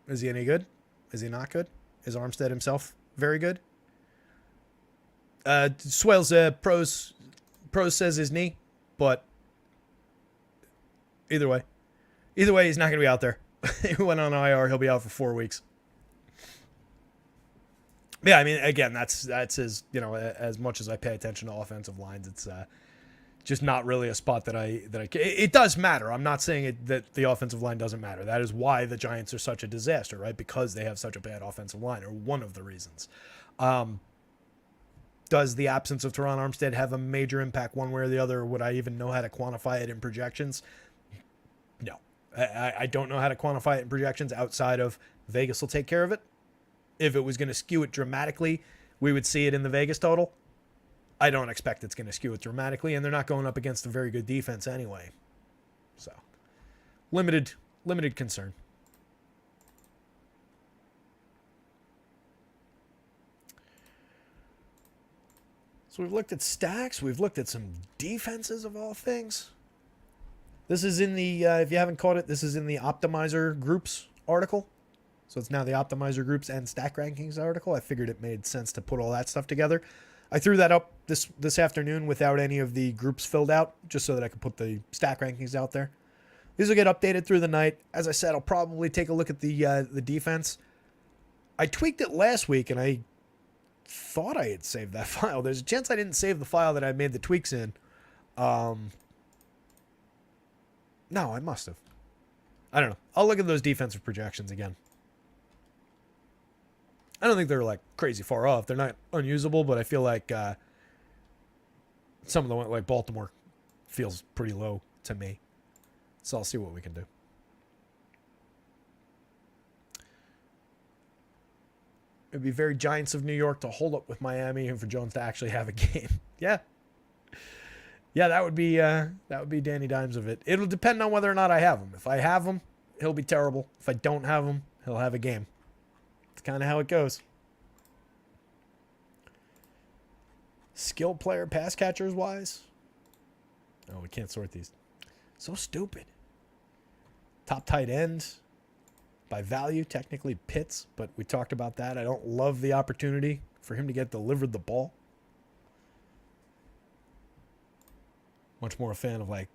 Speaker 1: Is he any good? Is he not good? Is Armstead himself very good? Swales pros says his knee, but either way, he's not going to be out there. He went on IR. He'll be out for 4 weeks. Yeah, I mean, again, that's his. As much as I pay attention to offensive lines, it's just not really a spot that I. It does matter. I'm not saying that the offensive line doesn't matter. That is why the Giants are such a disaster, right? Because they have such a bad offensive line, or one of the reasons. Does the absence of Teron Armstead have a major impact one way or the other? Would I even know how to quantify it in projections? No. I don't know how to quantify it in projections outside of Vegas will take care of it. If it was going to skew it dramatically, we would see it in the Vegas total. I don't expect it's going to skew it dramatically, and they're not going up against a very good defense anyway. So, limited concern. So we've looked at stacks. We've looked at some defenses of all things. This is in the, if you haven't caught it, this is in the Optimizer Groups article. So it's now the Optimizer Groups and Stack Rankings article. I figured it made sense to put all that stuff together. I threw that up this afternoon without any of the groups filled out, just so that I could put the Stack Rankings out there. These will get updated through the night. As I said, I'll probably take a look at the defense. I tweaked it last week, and I thought I had saved that file. There's a chance I didn't save the file that I made the tweaks in. No, I must have. I don't know. I'll look at those defensive projections again. I don't think they're like crazy far off. They're not unusable, but I feel like some of them, like Baltimore, feels pretty low to me. So I'll see what we can do. It'd be very Giants of New York to hold up with Miami and for Jones to actually have a game. Yeah. Yeah, that would be Danny Dimes of it. It'll depend on whether or not I have him. If I have him, he'll be terrible. If I don't have him, he'll have a game. It's kind of how it goes. Skill player pass catchers wise. Oh, we can't sort these. So stupid. Top tight end by value, technically Pitts, but we talked about that. I don't love the opportunity for him to get delivered the ball. Much more a fan of like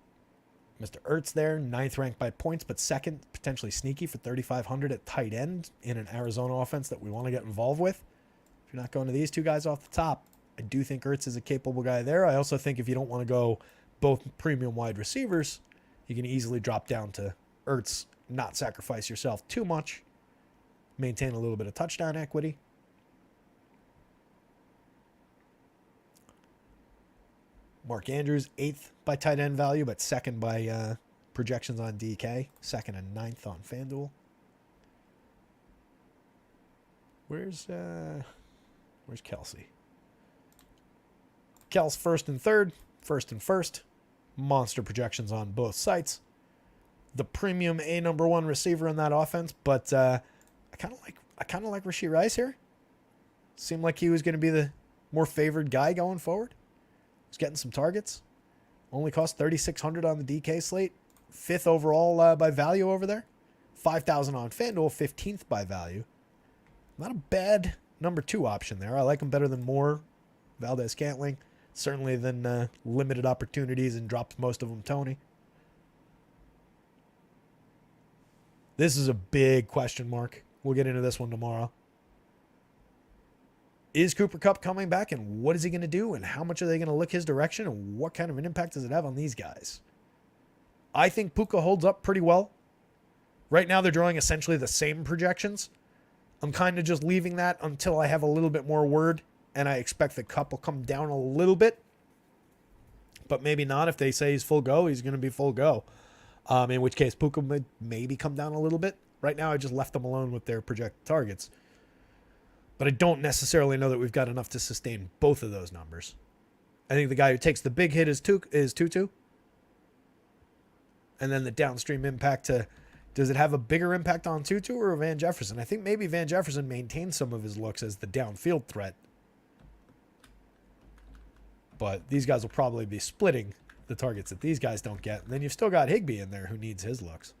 Speaker 1: Mr. Ertz there, 9th ranked by points, but 2nd, potentially sneaky for 3,500 at tight end in an Arizona offense that we want to get involved with. If you're not going to these two guys off the top, I do think Ertz is a capable guy there. I also think if you don't want to go both premium wide receivers, you can easily drop down to Ertz, not sacrifice yourself too much, maintain a little bit of touchdown equity. Mark Andrews, 8th by tight end value, but 2nd by projections on DK. 2nd and 9th on FanDuel. Where's Kelsey? Kels 1st and 3rd, 1st and 1st. Monster projections on both sites. The premium number 1 receiver in that offense, but I kind of like Rashee Rice here. Seemed like he was going to be the more favored guy going forward. He's getting some targets. Only cost 3,600 on the DK slate. 5th overall by value over there. 5,000 on FanDuel. 15th by value. Not a bad number 2 option there. I like him better than Moore, Valdez-Scantling. Certainly than limited opportunities and dropped most of them Tony. This is a big question mark. We'll get into this one tomorrow. Is Cooper Kupp coming back, and what is he going to do, and how much are they going to look his direction, and what kind of an impact does it have on these guys? I think Puka holds up pretty well. Right now, they're drawing essentially the same projections. I'm kind of just leaving that until I have a little bit more word, and I expect the Kupp will come down a little bit, but maybe not. If they say he's full go, he's going to be full go, in which case Puka would maybe come down a little bit. Right now, I just left them alone with their projected targets. But I don't necessarily know that we've got enough to sustain both of those numbers. I think the guy who takes the big hit is Tutu. And then the downstream impact does it have a bigger impact on Tutu or Van Jefferson? I think maybe Van Jefferson maintains some of his looks as the downfield threat. But these guys will probably be splitting the targets that these guys don't get. And then you've still got Higbee in there who needs his looks.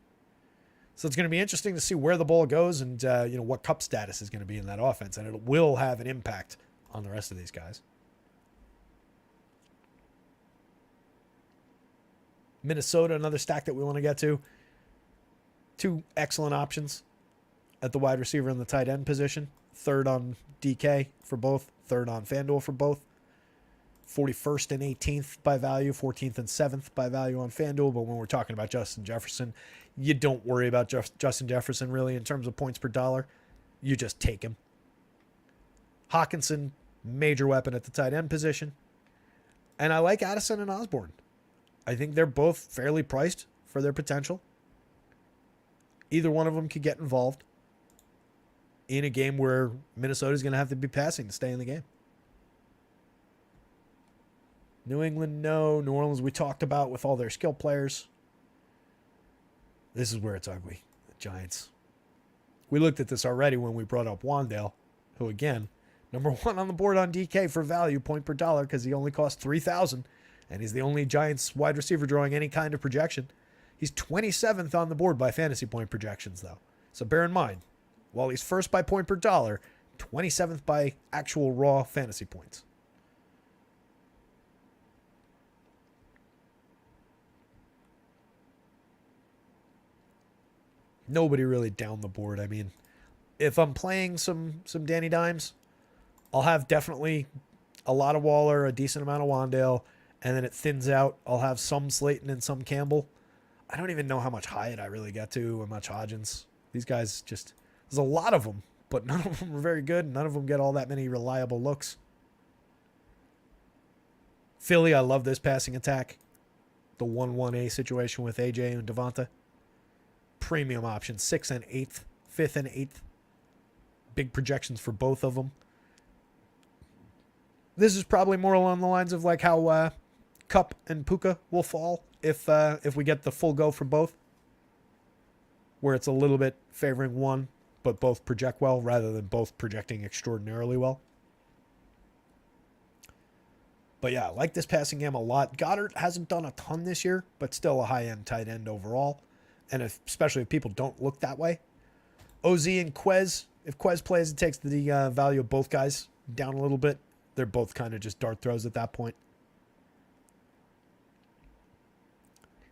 Speaker 1: So it's going to be interesting to see where the ball goes and what Kupp status is going to be in that offense. And it will have an impact on the rest of these guys. Minnesota, another stack that we want to get to. 2 excellent options at the wide receiver and the tight end position. 3rd on DK for both. 3rd on FanDuel for both. 41st and 18th by value. 14th and 7th by value on FanDuel. But when we're talking about Justin Jefferson, you don't worry about Justin Jefferson really in terms of points per dollar. You just take him. Hawkinson, major weapon at the tight end position. And I like Addison and Osborne. I think they're both fairly priced for their potential. Either one of them could get involved in a game where Minnesota is going to have to be passing to stay in the game. New England, no. New Orleans, we talked about with all their skill players. This is where it's ugly. The Giants. We looked at this already when we brought up Wandale, who, again, number 1 on the board on DK for value, point per dollar, because he only costs 3,000, and he's the only Giants wide receiver drawing any kind of projection. He's 27th on the board by fantasy point projections, though. So bear in mind, while he's 1st by point per dollar, 27th by actual raw fantasy points. Nobody really down the board. I mean, if I'm playing some Danny Dimes, I'll have definitely a lot of Waller, a decent amount of Wandale, and then it thins out. I'll have some Slayton and some Campbell. I don't even know how much Hyatt I really get to, or much Hodgins. These guys just, there's a lot of them, but none of them are very good. None of them get all that many reliable looks. Philly, I love this passing attack. The 1-1A situation with AJ and Devonta. Premium options, 6th and 8th, 5th and 8th. Big projections for both of them. This is probably more along the lines of like how Cup and Puka will fall if we get the full go for both, where it's a little bit favoring one, but both project well rather than both projecting extraordinarily well. But yeah, I like this passing game a lot. Goddard hasn't done a ton this year, but still a high-end tight end overall, and especially if people don't look that way. OZ and Quez, if Quez plays, it takes the value of both guys down a little bit. They're both kind of just dart throws at that point.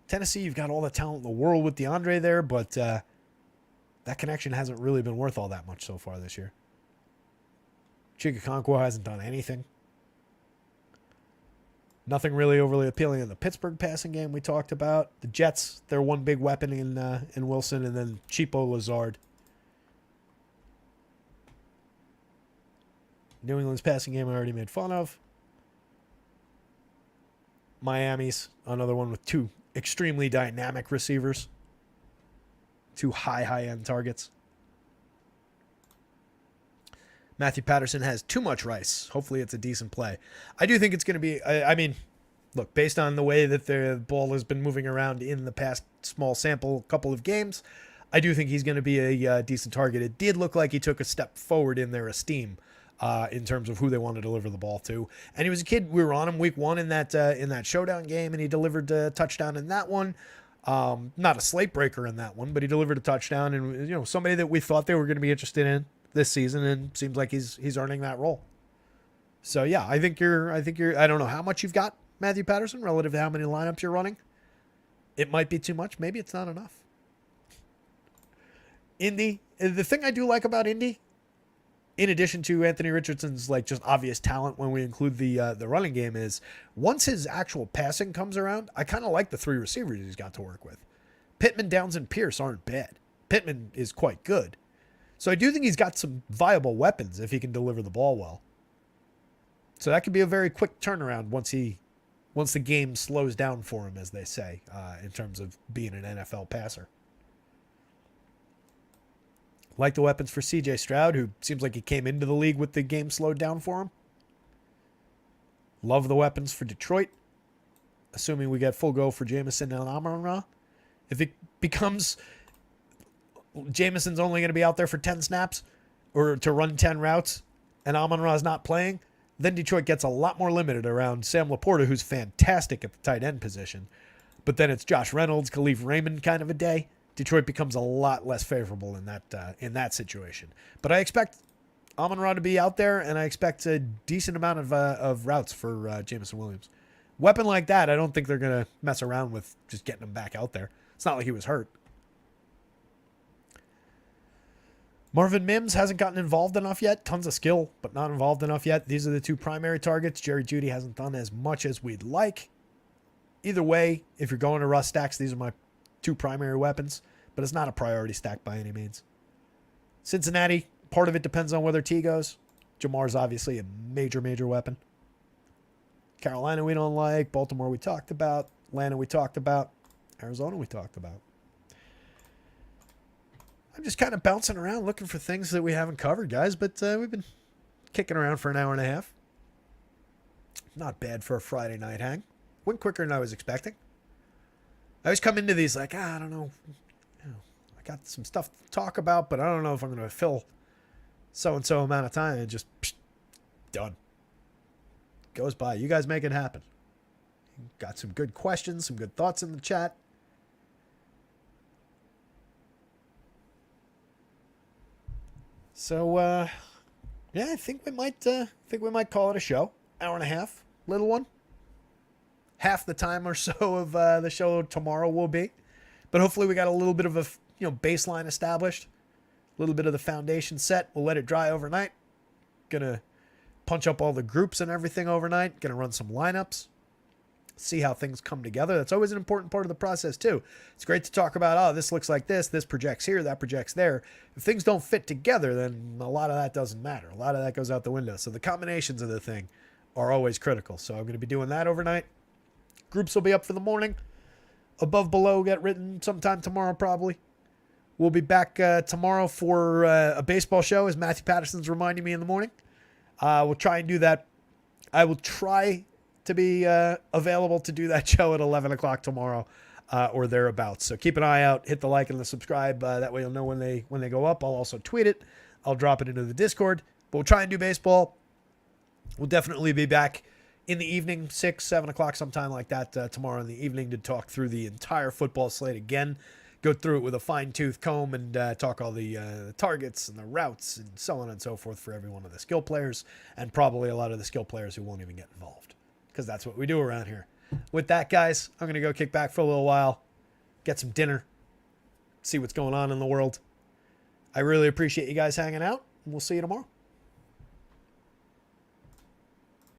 Speaker 1: Tennessee, you've got all the talent in the world with DeAndre there, but that connection hasn't really been worth all that much so far this year. Chigakonkwo hasn't done anything. Nothing really overly appealing in the Pittsburgh passing game we talked about. The Jets, their one big weapon in Wilson, and then Cheapo Lazard. New England's passing game I already made fun of. Miami's another one with two extremely dynamic receivers. Two high-end targets. Matthew Patterson has too much rice. Hopefully it's a decent play. I do think it's going to be, I mean, look, based on the way that the ball has been moving around in the past small sample couple of games, I do think he's going to be a decent target. It did look like he took a step forward in their esteem in terms of who they want to deliver the ball to. And he was a kid, we were on him week one in that showdown game, and he delivered a touchdown in that one. Not a slate breaker in that one, but he delivered a touchdown, and somebody that we thought they were going to be interested in this season, and seems like he's earning that role. So yeah, I think you're I don't know how much you've got Matthew Patterson relative to how many lineups you're running. It might be too much, maybe it's not enough. Indy, the thing I do like about Indy, in addition to Anthony Richardson's like just obvious talent when we include the running game, is once his actual passing comes around, I kind of like the three receivers he's got to work with. Pittman, Downs, and Pierce aren't bad. Pittman is quite good. So I do think he's got some viable weapons if he can deliver the ball well. So that could be a very quick turnaround once the game slows down for him, as they say, in terms of being an NFL passer. Like the weapons for CJ Stroud, who seems like he came into the league with the game slowed down for him. Love the weapons for Detroit, assuming we get full go for Jameson and Amon-Ra. If it becomes Jameson's only going to be out there for 10 snaps or to run 10 routes and Amon-Ra's not playing, then Detroit gets a lot more limited around Sam Laporta, who's fantastic at the tight end position. But then it's Josh Reynolds, Khalif Raymond kind of a day. Detroit becomes a lot less favorable in that situation. But I expect Amon-Ra to be out there, and I expect a decent amount of routes for Jameson Williams. Weapon like that, I don't think they're going to mess around with just getting him back out there. It's not like he was hurt. Marvin Mims hasn't gotten involved enough yet. Tons of skill, but not involved enough yet. These are the two primary targets. Jerry Jeudy hasn't done as much as we'd like. Either way, if you're going to Russ stacks, these are my two primary weapons, but it's not a priority stack by any means. Cincinnati, part of it depends on whether T goes. Jamar's obviously a major, major weapon. Carolina we don't like. Baltimore we talked about. Atlanta we talked about. Arizona we talked about. I'm just kind of bouncing around looking for things that we haven't covered, guys, but we've been kicking around for an hour and a half. Not bad for a Friday night hang. Went quicker than I was expecting. I always come into these like, I don't know. I got some stuff to talk about, but I don't know if I'm going to fill so-and-so amount of time. And just done. Goes by. You guys make it happen. Got some good questions, some good thoughts in the chat. So, yeah, I think we might call it a show. Hour and a half, little one. Half the time or so of the show tomorrow will be, but hopefully we got a little bit of a baseline established, a little bit of the foundation set. We'll let it dry overnight. Gonna punch up all the groups and everything overnight. Gonna run some lineups. See how things come together. That's always an important part of the process too. It's great to talk about, oh, this looks like this projects here, that projects there. If things don't fit together, then a lot of that doesn't matter. A lot of that goes out the window. So the combinations of the thing are always critical. So I'm going to be doing that overnight. Groups will be up for the morning. Above, below, get written sometime tomorrow probably. We'll be back tomorrow for a baseball show, as Matthew Patterson's reminding me in the morning. We'll try and do that. I will try to be available to do that show at 11 o'clock tomorrow or thereabouts. So keep an eye out. Hit the like and the subscribe. That way you'll know when they go up. I'll also tweet it. I'll drop it into the Discord. But we'll try and do baseball. We'll definitely be back in the evening, 6, 7 o'clock, sometime like that tomorrow in the evening to talk through the entire football slate again. Go through it with a fine-tooth comb and talk all the targets and the routes and so on and so forth for every one of the skill players and probably a lot of the skill players who won't even get involved, because that's what we do around here. With that, guys, I'm going to go kick back for a little while, get some dinner, see what's going on in the world. I really appreciate you guys hanging out, and we'll see you tomorrow.